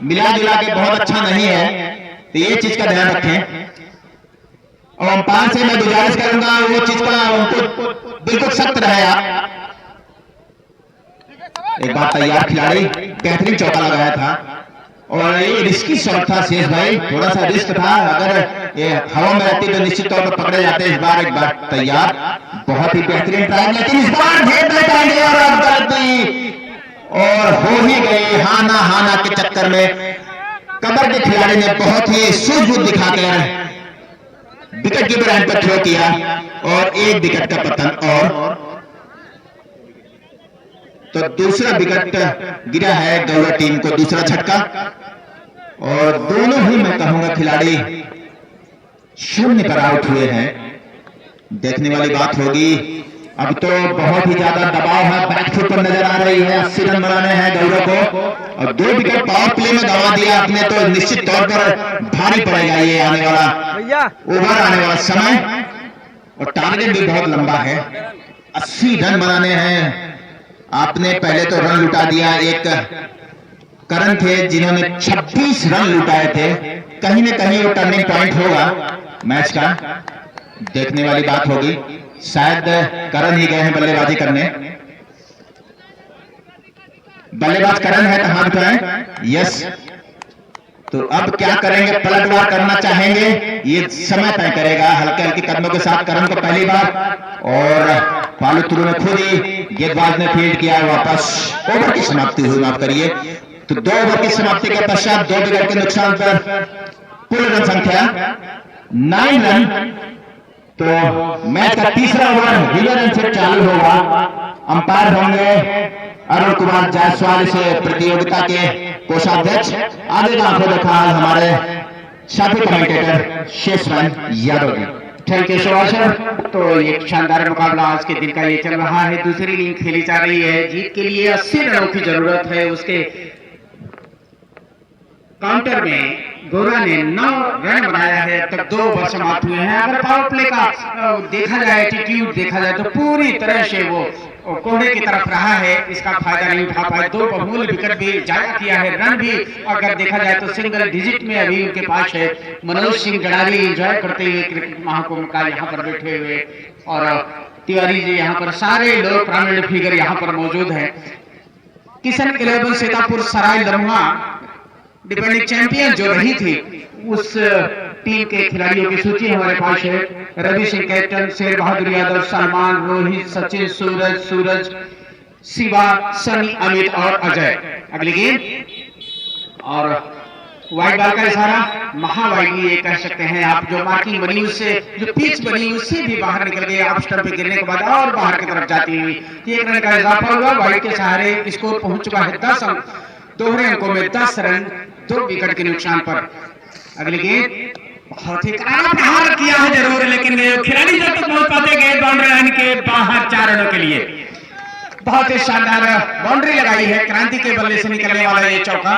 मिला जुला के बहुत अच्छा नहीं है, तो ये चीज का ध्यान रखें। और अंपायर से मैं गुजारिश करूंगा वो चीज का उनको बिल्कुल सख्त रहे आप। एक बार तैयार खिलाड़ी, बेहतरीन चौका लगाया था, और ये रिस्की शॉट था शेष भाई, थोड़ा सा रिस्क था, अगर ये हवा में रहती तो निश्चित तौर पर पकड़े जाते। इस बार एक बार तैयार, बहुत ही बेहतरीन ट्राई, लेकिन इस बार घेर ले पाएंगे और अब गलती, और हो ही गई हाना के चक्कर में कबर के खिलाड़ी ने बहुत ही सूझबूझ दिखाकर विकेट कीपर एंड पर थ्रो किया, और 1 विकेट का पतन। और तो दूसरा विकेट गिरा है गौड़ा टीम को, दूसरा झटका, और दोनों ही मैं कहूंगा खिलाड़ी 0 पर आउट हुए हैं। देखने वाली बात होगी, अब तो बहुत ही ज्यादा दबाव है, बैकफुट पर नजर आ रही है, 80 रन बनाने हैं गौरव को, और 2 विकेट पावर प्ले में गंवा दिया आपने, तो निश्चित तौर पर भारी पड़ेगा ये आने वाला ओवर, आने वाला समय, और टारगेट भी बहुत लंबा है, 80 रन बनाने हैं आपने। पहले तो रन लुटा दिया, एक करण थे जिन्होंने 26 रन लुटाए थे, कहीं ना कहीं वो टर्निंग पॉइंट होगा मैच का, देखने वाली बात होगी। शायद करण ही गए हैं बल्लेबाजी करने, बल्लेबाज करण है तो हाथ उठाएं, यस। तो अब क्या करेंगे, पलटवार करना चाहेंगे, ये समय तय करेगा। हल्के हल्के कदमों के साथ करण को पहली बार, और पालू थ्रू में खुद ही गेंदबाज ने फील्ड किया, वापस ओवर की समाप्ति हुई, माफ करिए। तो 2 ओवर की समाप्ति के पश्चात 2 विकेट के नुकसान पर कुल रन संख्या 9 रन। तो मैच का तीसरा ओवर रीवर रन से चालू होगा। अंपायर होंगे अरुण कुमार जायसवाल से प्रतियोगिता के कोषाध्यक्ष, आगे का आंखों देखा हमारे साथी commentator Sheshvan Yadav ji. Thank you sir. तो एक शानदार मुकाबला आज के दिन का ये चल रहा है, दूसरी इनिंग खेली जा रही है। जीत के लिए 80 रनों की जरूरत है, उसके काउंटर में गोरा ने 9 रन बनाया है, अब तक 2 ओवर समाप्त हुए हैं। अगर पावर प्ले का देखा जाए, एटीट्यूड देखा जाए, तो पूरी तरह से वो कोहरे की तरफ रहा है, इसका फायदा नहीं उठा पाए। 2 बहुमूल्य विकेट भी जाया किया है, रन भी अगर देखा जाए तो सिंगल डिजिट में अभी उनके पास है। मनोज सिंह गडारी एंजॉय करते हुए क्रिकेट महाकुंभ का यहाँ पर बैठे हुए, और तिवारी जी यहाँ पर, सारे लोग प्रॉमिनेंट फिगर यहाँ पर मौजूद है। किशन 11 सीतापुर सराय लम्हा डिफेंडिंग चैंपियन जो रही थी, उस टीम के खिलाड़ियों की सूची हमारे पास है। रवि सिंह कैप्टन, शेर बहादुर यादव, सलमान, रोहित, सचिन, सूरज, शिवा, सनी, अमित और अजय। अगली गेंद और वाइड बॉल का इशारा, महावाइड ये कह सकते हैं आप। जो मार्किंग बनी उससे, जो पिच बनी उससे भी बाहर निकल गए, आप स्टंप पे गिरने के बाद और बाहर की तरफ जाती हुई 1 रन का इजाफा हुआ। वाइड के सहारे स्कोर पहुंच चुका है 10 अंक, दोहरे अंकों में 10 रन 2 विकेट के नुकसान पर। अगली गेंद बहुत ही करारा प्रहार किया है जरूर, लेकिन खिलाड़ी जब तक पहुंच पाते गेंद बाउंड्री लाइन के बाहर 4 रनों के लिए। बहुत ही शानदार बाउंड्री लगाई है, क्रांति के बल्ले से निकलने वाला ये चौका,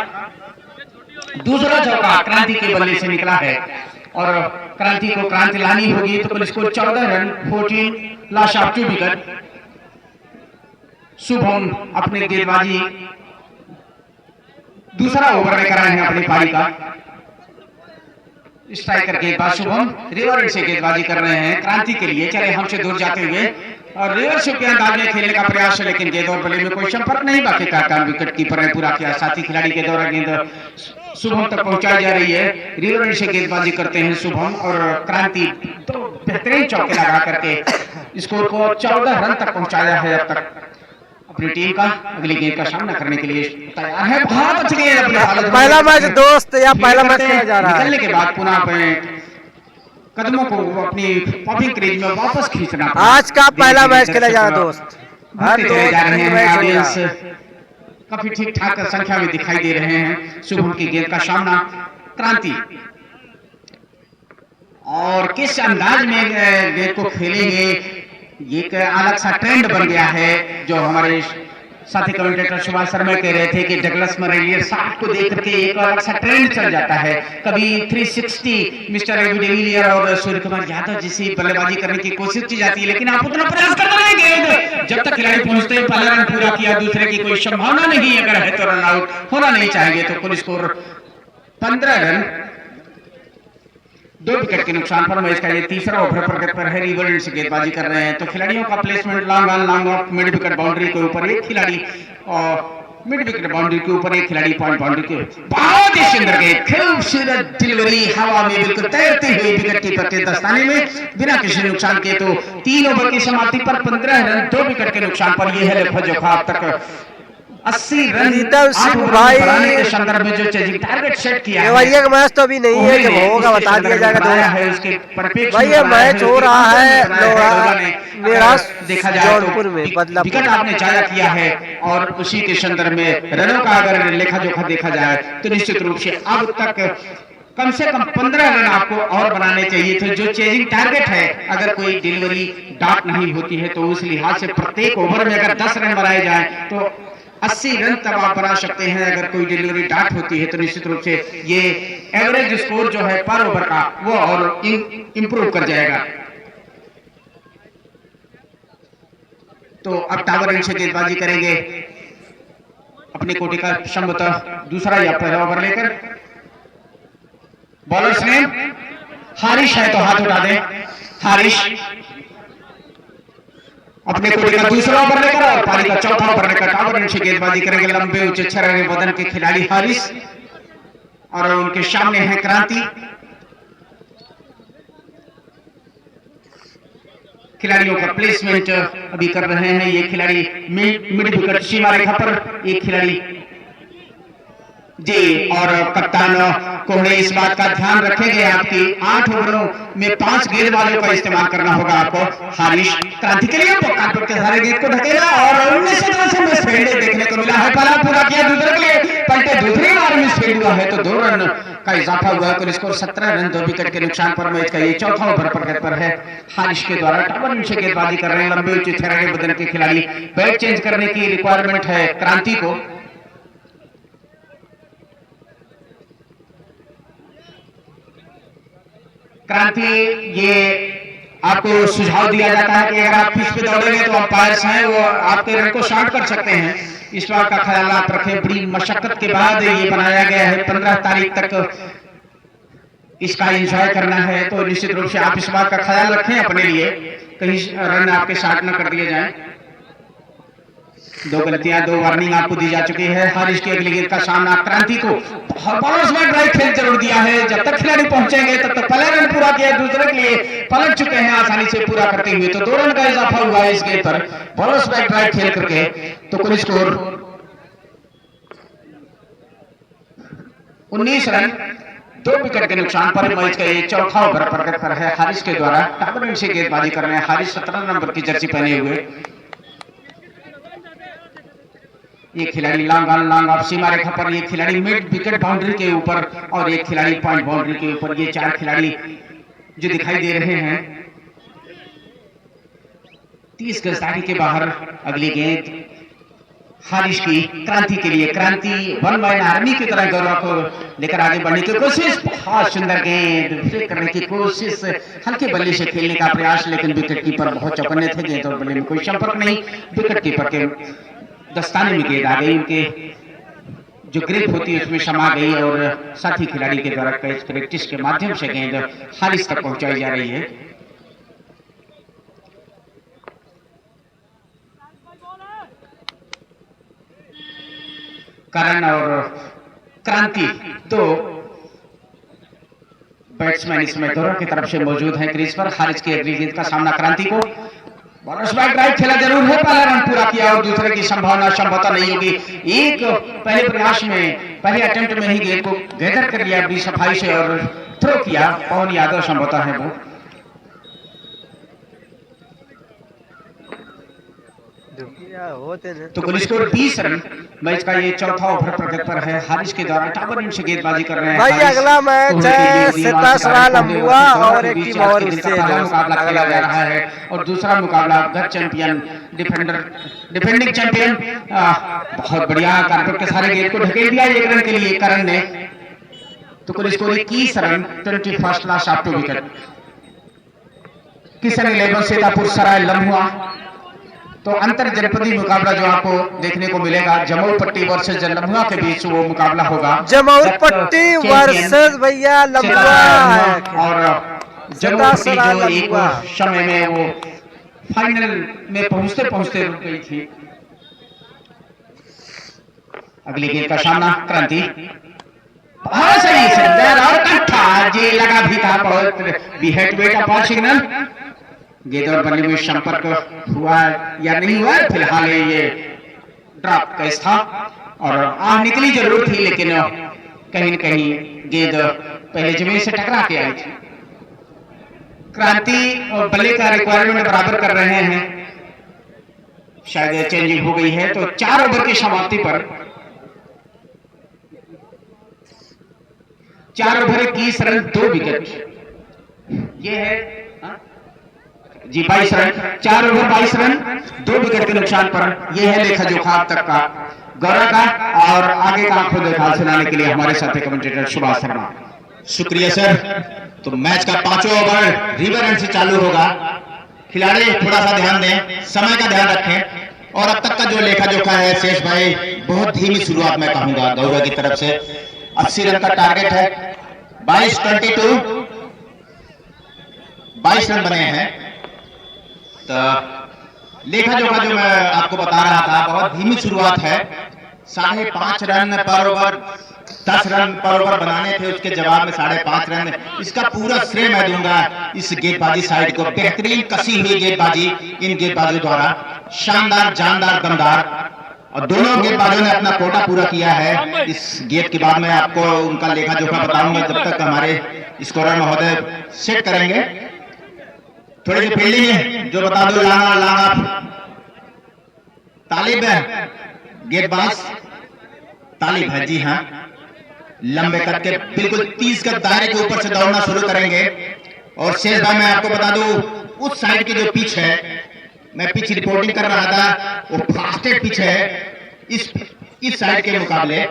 दूसरा चौका क्रांति के बल्ले से निकला है, और क्रांति को क्रांति लानी होगी तो पुलिस को 14 run 14 loss of 2 wicket. Shubham अपने गेंदबाजी दूसरा ओवर में कर रहे हैं अपनी पारी का। स्ट्राइकर गेंदबाज शुभम रिवर से गेंदबाजी कर रहे हैं क्रांति के लिए, चले हमसे दूर जाते हुए, और रिवर्स के अंदाज में खेलने का प्रयास है, लेकिन गेंद और बल्ले में कोई संपर्क नहीं। बाकी का काम विकेट कीपर ने पूरा किया। साथी खिलाड़ी के द्वारा गेंद शुभम तक पहुंचाई जा रही है। रिवर से गेंदबाजी करते हैं शुभम, और क्रांति 2 बेहतरीन चौके लगा करके स्कोर को 14 रन तक पहुंचाया है अब तक अपनी टीम का। अगली गेंद का सामना करने के लिए तैयार है। बहुत अच्छी गेंद अपने हालत में। पहला मैच दोस्त या पहला मैच खेला जा रहा है, निकलने के बाद पुनः अपने कदमों को अपनी पॉपिंग क्रीज में वापस खींचना। आज का पहला मैच खेला जा रहा है दोस्त, हर चले जा रहे हैं। मैच ऑडियंस काफी ठीक ठाक संख्या में दिखाई दे रहे हैं। शुभम की गेंद का सामना क्रांति, और किस अंदाज में गेंद को खेलेंगे, ये एक अलग सा ट्रेंड बन गया है। जो हमारे साथी कमेंटेटर सुभाष शर्मा कह रहे थे कि डगलस मरेलियर साहब को देख करके एक अलग सा ट्रेंड चल जाता है। कभी 360 मिस्टर एबी डिविलियर और सूर्य कुमार यादव जैसी बल्लेबाजी करने की कोशिश की जाती है, लेकिन आप उतना प्रयास कर रहे हैं। गेंद जब तक खिलाड़ी पहुंचते हैं, पहला रन पूरा किया, दूसरे की कोई संभावना नहीं अगर है तो रन आउट होना नहीं चाहिए। तो कुल स्कोर 15 रन 2 विकेट के नुकसान पर। मैच का ये तीसरा ओवर पर है। रिवर से गेंदबाजी कर रहे हैं, तो खिलाड़ियों का placement long on long off, mid wicket boundary के ऊपर एक खिलाड़ी, और मिड विकेट बाउंड्री के ऊपर एक खिलाड़ी, पॉइंट बाउंड्री के। बहुत ही सुंदर गेंद, खूबसूरत डिलीवरी, हवा में बिल्कुल तैरती हुई विकेट कीपर के दस्ताने में बिना किसी नुकसान के। तो 3 ओवर की समाप्ति पर 15 रन 2 विकेट के नुकसान पर। यह है लेखा जोखा अब तक 80 रन भाई के संदर्भ में जो चेजिंग टारगेट सेट किया है। ये मैच तो अभी नहीं है, जब होगा बता दिया जाएगा। भाई ये मैच हो रहा है निराश देखा जाए जौनपुर में, तो विकेट आपने जाया किया है, और उसी के संदर्भ में रनों का अगर लेखा जोखा देखा जाए तो निश्चित रूप से अब तक कम से कम 15 रन आपको और बनाने चाहिए थे। जो चेजिंग टारगेट है, अगर कोई डिलीवरी डॉट नहीं होती है तो उस लिहाज से प्रत्येक ओवर में अगर 10 रन बनाए जाए तो 80 रन तब आप बना सकते हैं। अगर कोई डिलीवरी डाट होती है तो निश्चित रूप से ये एवरेज स्कोर जो है पर ओवर का वो और इंप्रूव कर जाएगा। तो अब टावर इनसे गेंदबाजी करेंगे अपनी कोटि का संभवतः दूसरा या पहला ओवर लेकर। बॉलर्स ने हारिश है तो हाथ उठा दें। हारिश अपने कोटि का दूसरा ओवर लेकर और पारी का चौथा ओवर लेकर टावर इनसे गेंदबाजी करेंगे लंबे ऊंचे छर्रे बदन के खिलाड़ी हारिश, और उनके सामने है क्रांति। खिलाड़ियों का प्लेसमेंट अभी कर रहे हैं। ये खिलाड़ी मिड विकेट सीमा रेखा पर, एक खिलाड़ी जी, और कप्तान कोहड़े इस बात का ध्यान रखेंगे आपकी 8 ओवरों में 5 गेंदबाजों का इस्तेमाल करना होगा आपको। हारिश क्रांति के लिए कार्पेट के सारे गेंद को ढकेला, और 19 में फील्ड देखने को मिला है। पहला पूरा किया, दूसरे के लिए पलटे दूसरी बार मिस फील्ड हुआ है तो 2 रन का इजाफा हुआ है। कुल स्कोर 17 रन 2 विकेट के नुकसान पर। मैच का ये चौथा ओवर पर है। हारिश के द्वारा टावर इनसे गेंदबाजी कर रहे हैं लंबे ऊंचे छर्रे बदन के खिलाड़ी। बैट चेंज करने की रिक्वायरमेंट है क्रांति को। क्रांति ये आपको सुझाव दिया जाता है कि अगर आप पिच पे दौड़ेंगे तो अंपायर्स हैं वो आपके रन को शॉर्ट कर सकते हैं। इस बात का ख्याल आप रखें। बड़ी मशक्कत के बाद ये बनाया गया है, 15 तारीख तक इसका एंजॉय करना है, तो निश्चित रूप से आप इस बात का ख्याल रखें अपने लिए, कहीं रन आपके शॉर्ट न कर दिए जाएं। 2 गलतियां, 2 वार्निंग आपको दी जा चुकी है। हारिस की अगली गेंद का सामना क्रांति को बॉलर्स में ड्राइव खेल जरूर दिया है। जब तक खिलाड़ी पहुंचेंगे तब तक पहला रन पूरा किया, दूसरे के लिए पलट चुके हैं आसानी से पूरा करते हुए। तो 2 रन का इजाफा हुआ है इस गेंद पर बॉलर्स में ड्राइव खेल करके। तो कुल स्कोर 19 रन 2 विकेट के नुकसान पर मैच का ये चौथा ओवर प्रगति पर है हारिस के द्वारा। टावर से गेंदबाजी कर रहे हैं हारिस, 17 नंबर की जर्सी पहने हुए। ये खिलाड़ी लॉन्ग ऑफ सीमा रेखा पर, ये खिलाड़ी मिड विकेट बाउंड्री के ऊपर और एक खिलाड़ी पॉइंट बाउंड्री के ऊपर। ये 4 खिलाड़ी जो दिखाई दे रहे हैं 30 गज दायरे के बाहर। अगली गेंद हारिस की क्रांति के लिए। क्रांति 1 मैन आर्मी की तरह गौरव को लेकर आगे बढ़ने की कोशिश। बहुत सुंदर गेंद फेंक करने की कोशिश, हल्के बल्ले से खेलने का प्रयास, लेकिन विकेट कीपर बहुत चौकन्ने थे। गेंद और बल्ले में कोई संपर्क नहीं। विकेट कीपर के दस्ताने में गेंद आ गई, उनके जो ग्रिप होती है उसमें समा गई और साथी खिलाड़ी के द्वारा कैच प्रैक्टिस के माध्यम से गेंद हारिस तक पहुंचाई जा रही है। करण और क्रांति 2 बैट्समैन इसमें दोनों की तरफ से मौजूद हैं क्रीज पर। हारिस की अगली गेंद का सामना क्रांति को। बॉलर्स बैक ड्राइव खेला जरूर है, पहला रन पूरा किया और दूसरे की संभावना संभवतः नहीं होगी। एक पहले प्रयास में, पहले अटेम्प्ट में ही गेंद को गैदर कर लिया बड़ी सफाई से और थ्रो किया। पवन यादव संभवतः है वो। तो कुल स्कोर 20 रन। मैच का ये चौथा ओवर प्रगति पर है हारिस के द्वारा। टावर से गेंदबाजी कर रहे हैं भाई। अगला मैच है सितासरा लंबुआ और एक टीम और उससे मुकाबला खेला जा रहा है। और दूसरा मुकाबला गत चैंपियन डिफेंडिंग चैंपियन बहुत बढ़िया कारपेट के सारे गेंद को ढकेल दिया 1 रन के लिए करण ने। तो कुल score 21 run 21 last of 2 wicket. Kishan 11 Sitapur Sarai Lamhua. तो अंतर जनपदी मुकाबला जो आपको देखने को मिलेगा जमोल पट्टी वर्सेस लम्हुआ के बीच वो मुकाबला होगा। जमोल पट्टी वर्सेस भैया लम्हुआ है और जमोल पट्टी जो एक समय में वो फाइनल में पहुंचते पहुंचते रुक गई थी। अगली गेंद का सामना क्रांति। बहुत सही सुंदर और कट्ठा जी लगा भी था। बहुत बिहेट बेटा बॉल सिग्नल। गेंद और बल्ले में संपर्क हुआ या नहीं हुआ, फिलहाल ये ड्रॉप केस था और आह निकली जरूर थी, लेकिन कहीं न कहीं गेंद पहले जमीन से टकरा के आई थी। क्रांति और बल्ले का रिक्वायरमेंट बराबर कर रहे हैं, शायद चेंजिंग हो गई है। तो 4 ओवर की समाप्ति पर 4 ओवर 21 रन 2 विकेट। ये है जी 22 रन, 4 ओवर 22 रन 2 विकेट के नुकसान पर। यह है लेखा जोखा अब तक का गौरव का। और आगे का आंखों देखा सुनाने के लिए हमारे साथी कमेंटेटर सुभाष शर्मा। शुक्रिया सर। तो मैच का 5वां ओवर रिवर एंड से चालू होगा। खिलाड़ी थोड़ा सा ध्यान दें, समय का ध्यान रखें। और अब तक का जो लेखा जोखा है शेष भाई, बहुत धीमी शुरुआत मैं कहूंगा गौरव की तरफ से। 80 रन का टारगेट है। 22 रन बने हैं। तो लेखा जोखा जो मैं आपको बता रहा था, बहुत धीमी शुरुआत है। 5.5 रन पर ओवर, 10 रन पर ओवर बनाने थे, उसके जवाब में 5.5 रन। इसका पूरा श्रेय मैं दूंगा इस गेंदबाजी साइड को। बेहतरीन कसी हुई गेंदबाजी इन गेंदबाजों द्वारा, शानदार, जानदार, दमदार। और दोनों गेंदबाजों ने अपना कोटा पूरा किया है। इस गेंद के बाद मैं आपको उनका लेखा जोखा बताऊंगा जब तक हमारे स्कोरर महोदय सेट करेंगे। थोड़ी सी फील्डिंग है जो बता दो। लांगा तालिब है, गेंदबाज तालिब है, जी हाँ। लंबे कद के बिल्कुल 30 गज दायरे के ऊपर से दौड़ना शुरू करेंगे। और शेष भाई मैं आपको बता दूं, उस साइड की जो पिच है, मैं पिच रिपोर्टिंग कर रहा था, वो फास्टेड पिच है। इस साइड के मुकाबले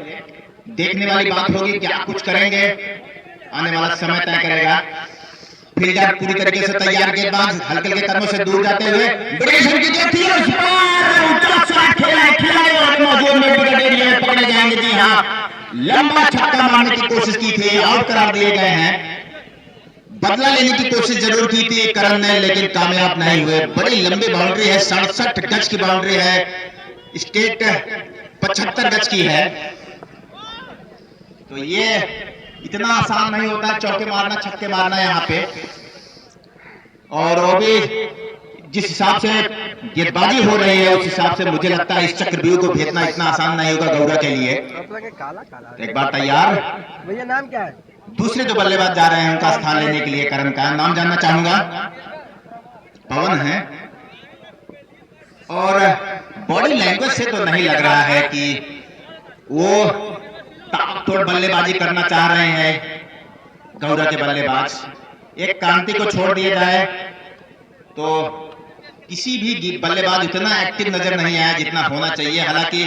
देखने वाली बात होगी क्या कुछ करेंगे, आने वाला समय तय करेगा। फील्डर पूरी तरीके से तैयार, गेंदबाज हल्के हल्के कदमों से दूर जाते हुए बड़ी संकेत थी और पकड़े जाएंगे। जी हाँ, लंबा छक्का मारने की कोशिश की थी, आउट करार दिए गए हैं। बदला लेने की कोशिश जरूर की थी करण ने, लेकिन कामयाब नहीं हुए। बड़ी लंबी बाउंड्री है, 67 गज की बाउंड्री है, स्टेट 75 गज की है। तो ये इतना आसान नहीं होता चौके मारना, छक्के मारना यहाँ पे। और वो भी जिस हिसाब से गेंदबाजी हो रही है उस हिसाब से मुझे लगता है इस चक्रव्यूह को भेजना इतना आसान नहीं होगा गौरा के लिए। एक बार तैयार, भैया नाम क्या है? दूसरे जो बल्लेबाज जा रहे हैं उनका स्थान लेने के लिए करण का नाम जानना चाहूंगा। पवन है, और बॉडी लैंग्वेज से तो नहीं लग रहा है कि वो ताबड़तोड़ बल्लेबाजी करना चाह रहे हैं गौरा के बल्लेबाज। एक कांति को छोड़ दिया जाए तो किसी भी बल्लेबाज इतना एक्टिव नजर नहीं आया जितना होना चाहिए। हालांकि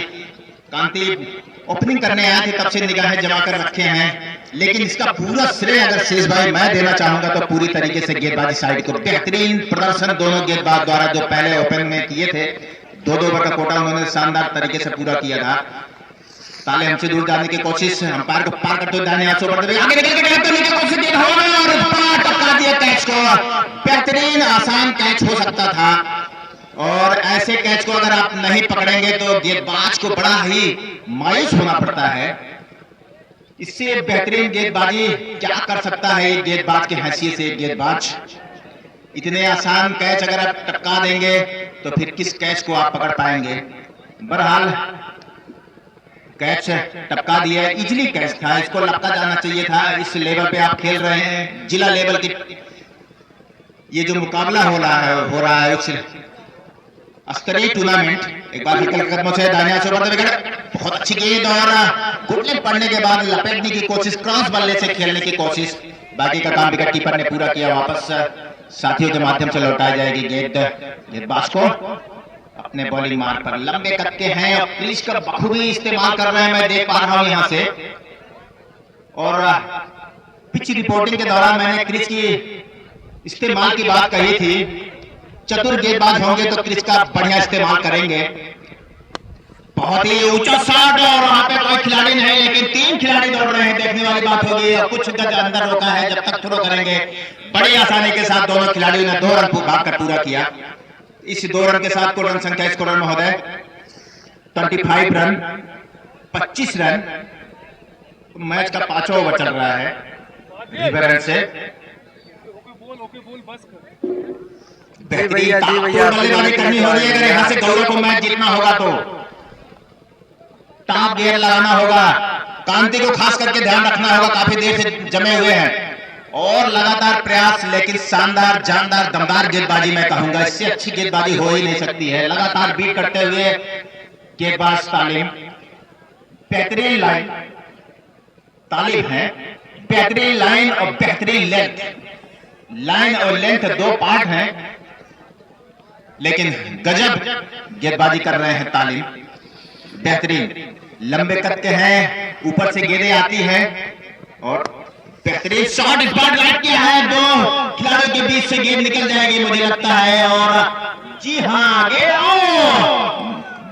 कांति ओपनिंग करने आए थे तब से निगाहें जमा कर रखे हैं, लेकिन इसका पूरा श्रेय अगर शेष भाई मैं देना चाहूंगा तो पूरी तरीके से गेंदबाजी साइड को। बेहतरीन प्रदर्शन दोनों गेंदबाज द्वारा जो पहले ओपन में किए थे, 2-2 ओवर का कोटा उन्होंने शानदार तरीके से पूरा किया था। ताले हमसे दूर जाने की कोशिश, अंपायर को पार करते हुए दाहिने हाथ से बढ़ते हुए आगे निकल के करने की कोशिश और पार टपका दिया कैच को। बेहतरीन आसान कैच हो सकता था, और ऐसे कैच को अगर आप नहीं पकड़ेंगे तो गेंदबाज को बड़ा ही मायूस होना पड़ता है। इससे बेहतरीन गेंदबाजी क्या कर सकता है एक गेंदबाज की हैसियत से। गेंदबाज इतने आसान कैच अगर आप टपका देंगे तो फिर किस कैच को आप पकड़ पाएंगे। बहरहाल कैच टपका दिया, इजली कैच था, इसको लपका जाना चाहिए था। इस लेवल पे आप खेल रहे हैं, जिला लेवल की ये जो मुकाबला हो रहा है उस स्तरीय टूर्नामेंट। एक बार हल्के कदमों से दाहिने से बढ़ते हुए बहुत अच्छी गेंद और घुटने पड़ने के बाद लपेटने की कोशिश, क्रॉस बल्ले से खेलने की कोशिश। बाकी का काम विकेट कीपर ने पूरा किया, वापस साथियों के माध्यम से लौटाई जाएगी गेंद गेंदबाज को अपने बॉलिंग मार्ग पर। लंबे कद के हैं और क्रीज का बखूबी इस्तेमाल कर रहे हैं, मैं देख पा रहा हूं यहां से। और पिच रिपोर्टिंग के दौरान मैंने क्रीज की इस्तेमाल की बात कही थी। चतुर गेंदबाज होंगे तो क्रीज का बढ़िया इस्तेमाल करेंगे। बहुत ही ऊंचा शॉट, और वहां पे कोई खिलाड़ी नहीं, लेकिन 3 खिलाड़ी दौड़ रहे हैं, देखने वाली बात होगी। और कुछ गज अंदर रोका है, जब तक थ्रो करेंगे बड़ी आसानी के साथ दोनों खिलाड़ियों ने 2 रन भागकर पूरा किया। इस 2 रन के साथ कुल रन संख्या स्कोरर महोदय 25 रन, 25 रन। मैच का 5वां ओवर चल रहा है रिवर से। बेहतरीन बल्लेबाजी करनी हो रही है। अगर यहां से गौरव को मैच जीतना होगा तो टॉप गियर लगाना होगा, कांति को खास करके ध्यान रखना होगा, काफी देर से जमे हुए हैं। और लगातार प्रयास, लेकिन शानदार जानदार दमदार गेंदबाजी मैं कहूंगा, इससे अच्छी गेंदबाजी हो ही नहीं सकती है। लगातार बीट करते हुए गेंदबाज तालीम, बेहतरीन लाइन तालीम है, बेहतरीन लाइन और बेहतरीन लेंथ। लाइन और लेंथ 2 पार्ट हैं, लेकिन गजब गेंदबाजी कर रहे हैं तालीम। बेहतरीन लंबे कद के हैं, ऊपर से गेंदें आती हैं, और बेहतरीन शॉट स्पॉट लाइट किया है। 2 खिलाड़ियों के बीच से गेंद निकल जाएगी मुझे लगता है। और जी हाँ,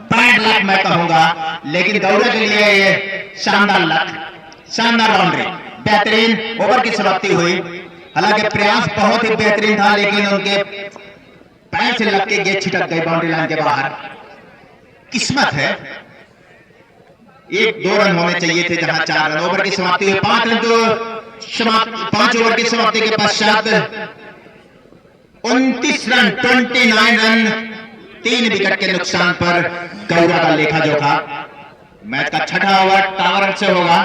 बैड लक मैं कहूंगा, लेकिन गौरव के लिए ये शानदार लक, शानदार बाउंड्री। बेहतरीन ओवर की समाप्ति हुई। हालांकि प्रयास बहुत ही बेहतरीन था, लेकिन उनके पैर से लग के गेंद छिटक गई बाउंड्री लाइन के बाहर। किस्मत है, 1-2 रन होने चाहिए थे जहां 4 रन। ओवर की समाप्ति हुई, 5 रन तो 5 ओवर की समाप्ति के पश्चात 29 रन, 29 रन, 3 विकेट के नुकसान पर गौरव का लेखा जोखा। मैच का 6वां ओवर टावर से होगा,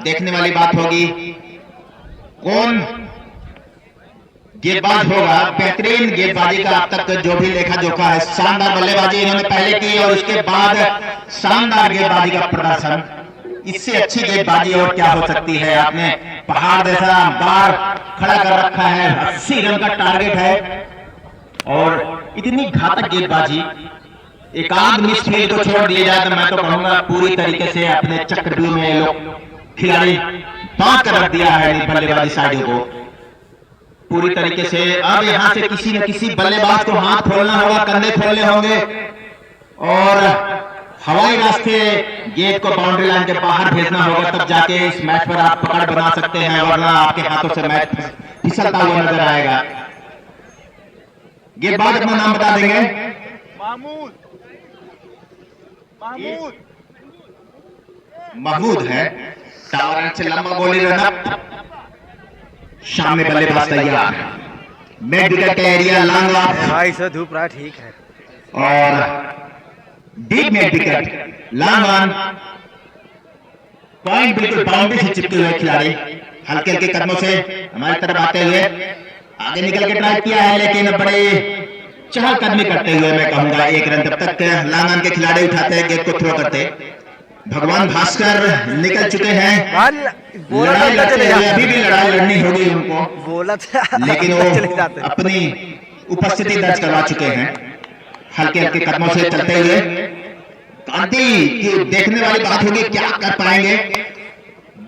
देखने वाली बात होगी कौन गेंदबाज होगा। बेहतरीन गेंदबाजी का अब तक जो भी लेखा जोखा है, शानदार बल्लेबाजी इन्होंने पहले की और उसके बाद शानदार गेंदबाजी का प्रदर्शन। इससे अच्छी गेंदबाजी और क्या हो सकती है। आपने पहाड़ जैसा बार खड़ा कर रखा है, 80 रन का टारगेट है, और इतनी घातक गेंदबाजी। एक आध मिस फील्ड को छोड़ दिया जाए तो मैं तो कहूंगा पूरी तरीके से अपने चक्रव्यूह में लोग खिलाड़ी बांध कर रख दिया है बल्लेबाजी साइडों को। पूरी तरीके से। अब यहाँ से किसी न किसी बल्लेबाज को हाथ खोलना होगा, कंधे खोलने होंगे और हवाई रास्ते गेंद को बाउंड्री लाइन के बाहर भेजना होगा, तब जाके इस मैच पर आप पकड़ बना सकते हैं, वरना आपके हाथों से मैच फिसलता हुआ नजर आएगा। गेंदबाज अपना नाम बता देंगे। महमूद है। टावर से लंबा बोली रनअप, सामने बल्लेबाज तैयार, मिड विकेट का एरिया लॉन्ग ऑफ भाई से धूप रहा ठीक है और deep mid wicket long on. Point बिल्कुल बाउंड्री से चिपके हुए खिलाड़ी हल्के हल्के कदमों से हमारी तरफ आते हुए आगे निकल के ट्राई किया है, लेकिन बड़े चहलकदमी करते हुए मैं कहूंगा 1 रन तब तक लॉन्ग ऑन के खिलाड़ी उठाते हैं, गेंद को थ्रो करते। भगवान भास्कर निकल चुके हैं, लड़ाई लड़ते हुए, अभी भी लड़ाई लड़नी होगी उनको, बोला था लेकिन वो अपनी उपस्थिति दर्ज करवा चुके हैं। हल्के हल्के कदमों से चलते हुए कांति की देखने वाली बात होगी, क्या कर पाएंगे।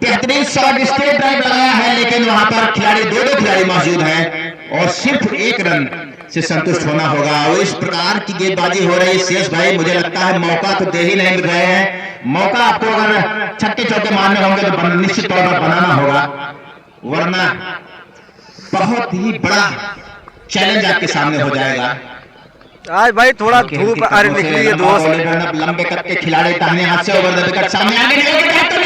बेहतरीन शॉट स्ट्रेट ड्राइव लगाया है, लेकिन वहां पर खिलाड़ी दो खिलाड़ी मौजूद हैं और सिर्फ 1 रन से संतुष्ट होना होगा। और इस प्रकार की गेंदबाजी हो रही है शेष भाई, मुझे लगता है मौका तो दे ही नहीं रहे हैं। मौका आपको अगर छक्के चौके मारने होंगे तो निश्चित तौर पर बनाना होगा, वरना बहुत ही बड़ा चैलेंज आपके सामने हो जाएगा। आज भाई थोड़ा धूप अरे निकली है दोस्त। लंबे कद के खिलाड़ी दाहिने हाथ से ओवर द विकेट सामने आगे देखने वाली बात हो गई।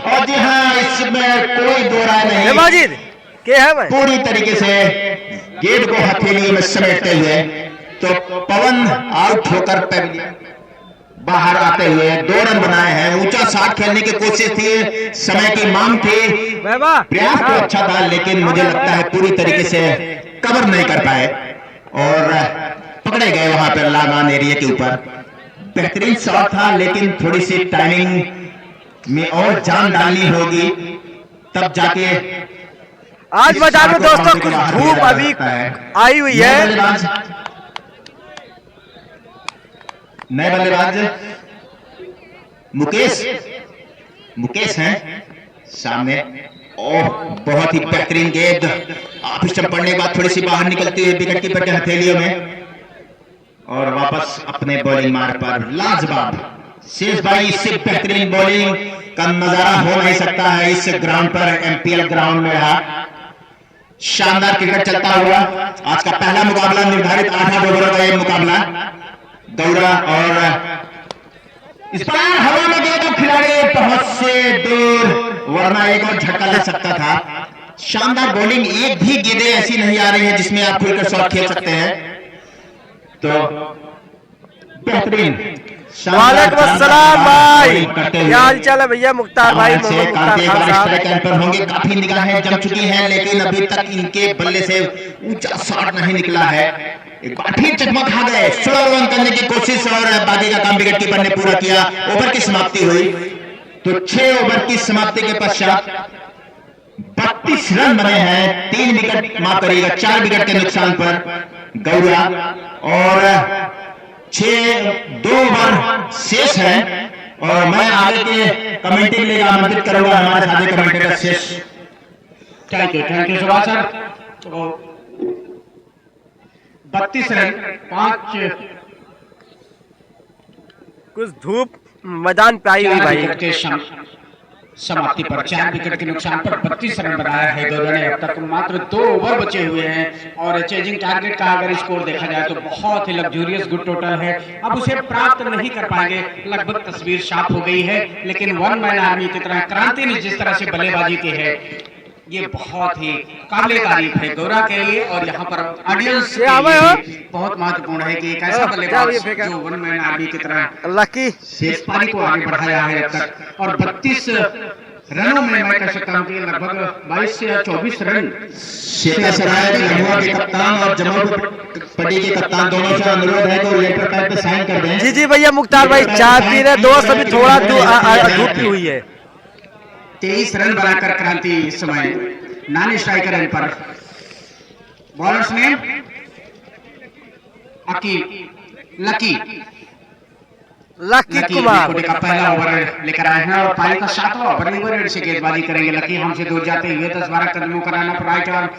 और जी हाँ, इसमें कोई दो राय नहीं, माजिद के है भाई पूरी तरीके से गेंद को हथेली में समेटते हुए तो पवन आउट होकर पैविलियन बाहर आते हुए 2 रन बनाए हैं। ऊंचा शॉट खेलने की कोशिश थी, समय की मांग थी, प्रयास तो अच्छा था, लेकिन मुझे लगता है पूरी तरीके से कवर नहीं कर पाए और पकड़े गए वहां पर लॉन्ग ऑन एरिया के ऊपर। बेहतरीन शॉट था, लेकिन थोड़ी सी टाइमिंग में और जान डालनी होगी, तब जाके आज बता दो दोस्तों, कुछ धूप अभी आई हुई है। नए बल्लेबाज मुकेश हैं सामने। ओह, बहुत ही बेहतरीन गेंद आप स्टंप पड़ने के बाद थोड़ी सी बाहर निकलती है विकेट कीपर के हथेलियों में और वापस अपने बॉलिंग मार्ग पर लाजवाब। शेष भाई, इससे बेहतरीन बॉलिंग का नजारा हो नहीं सकता है इस ग्राउंड पर, एमपीएल ग्राउंड में रहा। शानदार क्रिकेट चलता हुआ आज का पहला मुकाबला, निर्धारित 8 ओवरों का यह मुकाबला। गौरा और इस पर हवा में गए तो खिलाड़ी बहुत से दूर, वरना एक और झटका लग सकता था। शानदार बॉलिंग, एक भी गेंदें ऐसी नहीं आ रही है जिसमें आप खुलकर शॉट खेल सकते हैं, तो बेहतरीन। वालेकुम अस्सलाम भाई, क्या हाल चाल है भैया? मुख्तार भाई पर होंगे, काफी निगाहें जम चुकी हैं, लेकिन अभी तक इनके बल्ले से ऊंचा शॉट नहीं निकला है। एक बार फिर चकमा खा गए, 16 रन करने की कोशिश और बाकी का काम विकेट कीपर ने पूरा किया। ओवर की समाप्ति हुई तो 6 ओवर की समाप्ति के पश्चात 32 रन बने हैं, 3 विकेट माफ करिएगा 4 विकेट के नुकसान पर गौरा और 2 ओवर शेष है। और मैं आगे के कमेंटी के लिए आमंत्रित करूंगा हमारे साथी कमेंटेटर शेष। Thank you Subhash sir. तो 32 रन 5 कुछ धूप मैदान पे आई हुई भाई के समाप्ति पर 4 विकेट के नुकसान पर 32 रन बनाया है गौरव ने। अब तक मात्र 2 ओवर बचे हुए हैं और चेजिंग टारगेट का अगर स्कोर देखा जाए तो बहुत ही लग्जूरियस गुड टोटल है। अब उसे प्राप्त नहीं कर पाएंगे, लगभग तस्वीर साफ हो गई है, लेकिन 1 मैन आर्मी की तरह क्रांति ने जिस तरह से बल्लेबाजी की है, ये बहुत ही काबिल तारीफ है गौरा के लिए। और यहाँ पर ऑडियंस के लिए बहुत महत्वपूर्ण है कि एक ऐसा बल्लेबाज जो 1 मैन आर्मी की तरह लकी शेष पारी को आगे बढ़ाया है अब तक। और 32 रनों में मैं कह सकता हूँ कि लगभग 22 से 24 रन। शेखसराय के कप्तान और जमालपुर के कप्तान दोनों से अनुरोध है कि लेटर पैड पे साइन कर दें। जी भैया मुख्तार भाई, चाय पी रहे दोस्त, अभी थोड़ा धूप की हुई है। 23 रन बनाकर क्रांति इस समय नॉन स्ट्राइकर एंड पर। Bowlers name lucky, lucky Kumar का पहला ओवर लेकर आए हैं और पारी का 7वां ओवर लीवर से गेंदबाजी करेंगे। लकी हमसे दूर जाते हुए 10-12 कदमों का run up, right arm,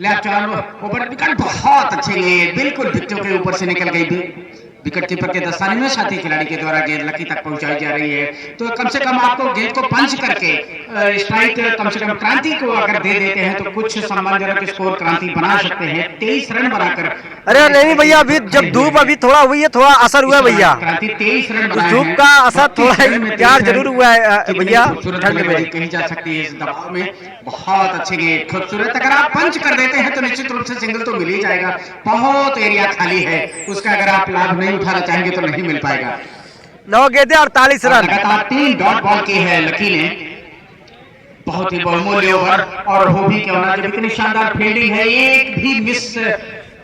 left arm, over wicket बहुत अच्छे गेंद बिल्कुल विकेटों के ऊपर से निकल गई। विकेट कीपर के दस्ताने में साथी खिलाड़ी के द्वारा गेंद लकी तक पहुंचाई जा रही है। तो कम से कम आपको गेंद को पंच करके स्ट्राइक कम से कम क्रांति को अगर दे देते हैं तो कुछ सम्मानजनक स्कोर क्रांति बना सकते हैं। 23 रन बनाकर। अरे नहीं भैया, अभी जब धूप अभी थोड़ा हुई है, थोड़ा असर हुआ भैया, क्रांति 23 रन बनाए धूप हैं। का असर थोड़ा प्यार जरूर हुआ है भैया। ठंड में कही जा सकती है इस दबाव में। बहुत अच्छे गेंद, खूबसूरत। अगर आप पंच कर देते हैं तो निश्चित रूप से सिंगल तो मिल ही जाएगा। बहुत एरिया खाली है, उसका अगर आप लाभ नहीं उठाना चाहेंगे तो नहीं मिल पाएगा। 9 गेंदें 48 रन। लगातार 3 डॉट बॉल की है लकी ने। बहुत ही बहुमूल्य ओवर, और वो भी क्यों ना, जब इतनी शानदार फील्डिंग है, एक भी मिस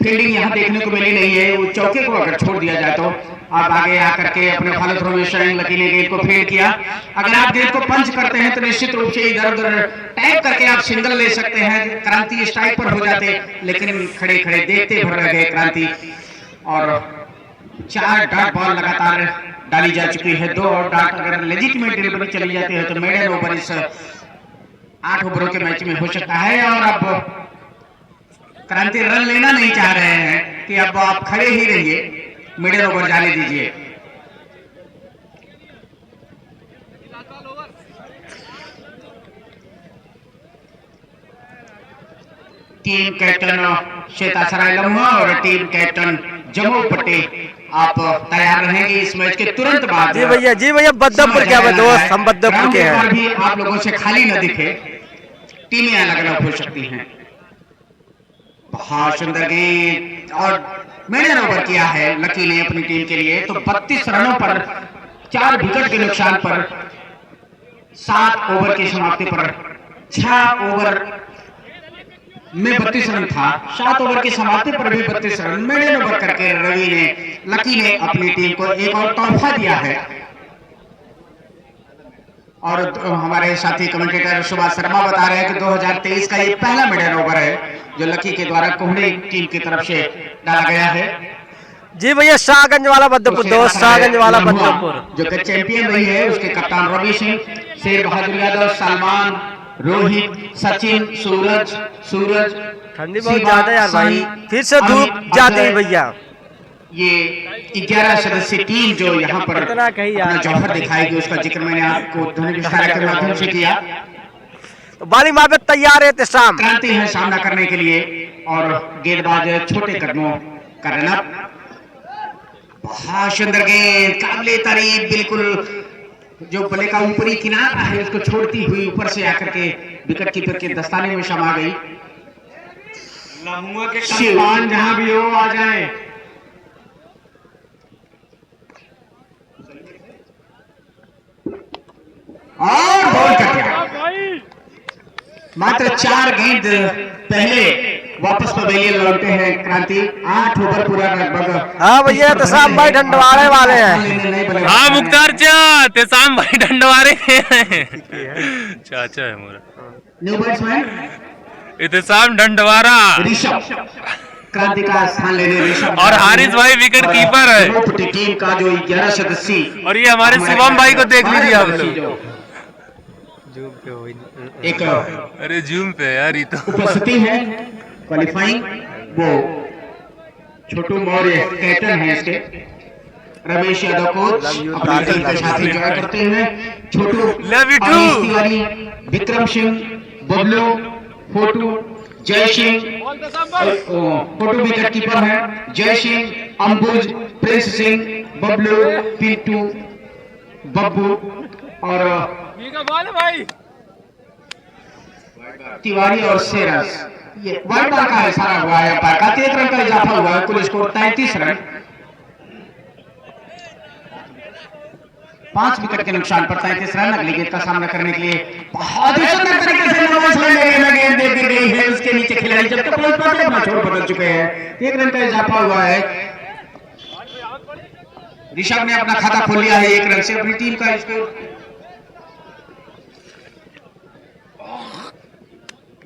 फील्डिंग यहाँ देखने को मिली नहीं है। वो चौके को अगर छोड़ दिया जाए तो आप आगे आकर के अपने फॉलो थ्रो में शरण लकी ने गेंद को फेड किया। अगर आप गेंद को पंच करते हैं तो निश्चित रूप से इधर उधर टैप करके आप सिंगल ले सकते हैं। क्रांति स्ट्राइक पर हो जाते, लेकिन खड़े खड़े देखते भर रह गए क्रांति। और 4 डॉट बॉल लगातार डाली जा चुकी है। 2 डॉट अगर लेजिटिमेट डिलीवरी चली जाती है तो मेडन ओवर इस 8 ओवरों के मैच में हो सकता है। और अब क्रांति रन लेना नहीं चाह रहे हैं कि अब आप खड़े ही रहिए, मिडिल ओवर जाने दीजिए। टीम कैप्टन श्वेतासराय लम्हा और टीम कैप्टन जम्मू पट्टे आप तैयार रहेंगे इस मैच के तुरंत बाद। जी भैया, जी भैया, बद्दापुर क्या है दोस्त, हम बद्दापुर के हैं। भी आप लोगों से खाली न दिखे, टीमें अलग अलग हो सकती हैं। बहुत सुंदर गेंद, और मेडन ओवर किया है लकी ने अपनी टीम के लिए। तो 32 रनों पर 4 विकेट के नुकसान पर 7 ओवर की समाप्ति पर 6 ओवर में 32 रन था, 7 ओवर की समाप्ति पर भी 32 रन मेडन ओवर करके रवि ने, लकी ने अपनी टीम को एक और तोहफा दिया है। और हमारे साथी कमेंटेटर सुभाष शर्मा बता रहे हैं कि 2023 का ये पहला मेडन ओवर है जो लकी के द्वारा कोहली टीम की तरफ से डाला गया है। जी भैया, शाहगंज वाला बद्दापुर दोस्त, शाहगंज वाला बद्दापुर जो कि चैंपियन रही है। उसके कप्तान रवि सिंह, शेर बहादुर यादव, सलमान, रोहित, सचिन, सूरज ठंडी बहुत ज्यादा यार भाई, फिर से धूप जाती है भैया। ये 11 सदस्यीय टीम जो यहाँ पर अपना जौहर दिखाएगी, उसका जिक्र मैंने आपको ध्वनि विस्तारक के माध्यम से किया। तो बाली माबे तैयार है शाम, क्रांति है सामना करने के लिए, और गेंदबाज छोटे कदमों का रनअप। बहुत सुंदर गेंद, काबिले तारीफ, बिल्कुल जो बल्ले का ऊपरी किनारा है उसको छोड़ती हुई ऊपर से आकर के विकेट कीपर के दस्ताने में समा गई। लम्हुआ के कप्तान जहां भी हो आ जाए। और बॉल कट गया। मात्र 4 गेंद पहले वापस पवेलियन लौटते हैं क्रांति। 8 ओवर पूरा लगभग। हाँ भैया, तो शाम भाई ढंडवाड़े वाले हैं। हाँ मुख्तार चा, ते शाम भाई ढंडवारे चाचा है मोरा। न्यू बैट्समैन इत्तेशाम ढंडवारा, ऋषभ क्रांति का स्थान लेने ऋषभ, और हारिस भाई विकेट कीपर है। टीम का जो 11 सदस्यीय, और ये हमारे शिवम भाई को देख लीजिए आप लोग। एक अरे जूम पे यार, ये तो उपस्थिति है क्वालिफाइंग। वो छोटू मौर्य कैप्टन है इसके, रमेश यादव कोच अपनी टीम के साथ एंजॉय करते हुए, छोटू आशीष तिवारी, विक्रम सिंह, बबलू, फोटू, जय सिंह, फोटू विकेट कीपर है, जय सिंह, अंबुज, प्रिंस सिंह, बबलू, पिंटू, बब्बू और तिवारी और सेरस। ये वाइड बॉल का इशारा हुआ है अंपायर का। 3 रन का इजाफा हुआ है, कुल स्कोर 33 रन। 5 विकेट के नुकसान पर 33 रन। अगली गेंद का सामना करने के लिए बहुत ही सुंदर तरीके से गेंद दे दी गई है। उसके नीचे खिलाड़ी जब तक पहुंच पाते अपना छोड़ बदल चुके हैं। 1 रन का इजाफा हुआ है। ऋषभ ने अपना खाता खोल लिया है 1 रन से। अपनी टीम का स्कोर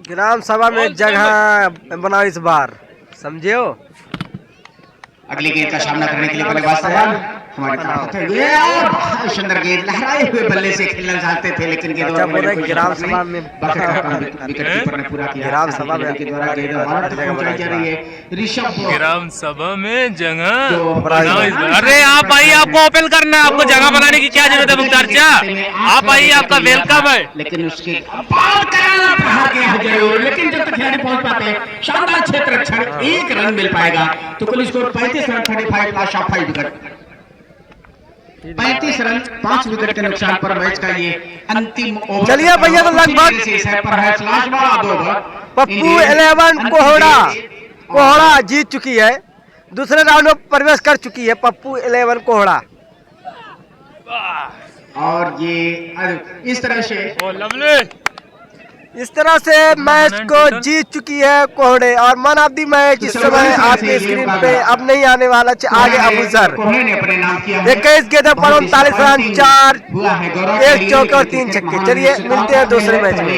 ग्राम सभा में जगह बनाओ इस बार, समझे हो। अगली गेंद का सामना करने के लिए बल्लेबाज तैयार। हमारे तरफ थे ये और बहुत सुंदर गेंद लहराए हुए बल्ले से खेलना चाहते थे, लेकिन गेंद अच्छा, बोले ग्राम सभा में विकेट कीपर ने पूरा किया। ग्राम सभा में के द्वारा गेंद हमारा तक पहुंचाई जा रही है। ऋषभ ग्राम सभा में जगह जो अरे आप आइए, आपको ओपन करना है, आपको जगह बनाने की क्या जरूरत है मुख्तार चा, आप आइए, आपका वेलकम है। लेकिन उसके पार कराना प्रहार किया है जरूर, लेकिन जब तक खिलाड़ी पहुंच पाते शानदार क्षेत्र रक्षण, 1 रन मिल पाएगा तो कुल score 35 run 35 loss of 5 wicket. 35 run 5 wicket के नुकसान पर मैच का ये अंतिम ओवर। चलिए भैया, तो लगभग पप्पू 11 कोहड़ा जीत चुकी है, दूसरे राउंड में प्रवेश कर चुकी है पप्पू 11 कोहड़ा। और ये इस तरह से मैच को जीत चुकी है कोहड़े। और मैन ऑफ दी मैच इस समय आपके स्क्रीन पे अब नहीं आने वाला, आगे अबूजर 21 गेंदों पर 39 रन, 4 1 चौके और 3 छक्के। चलिए मिलते हैं दूसरे मैच में।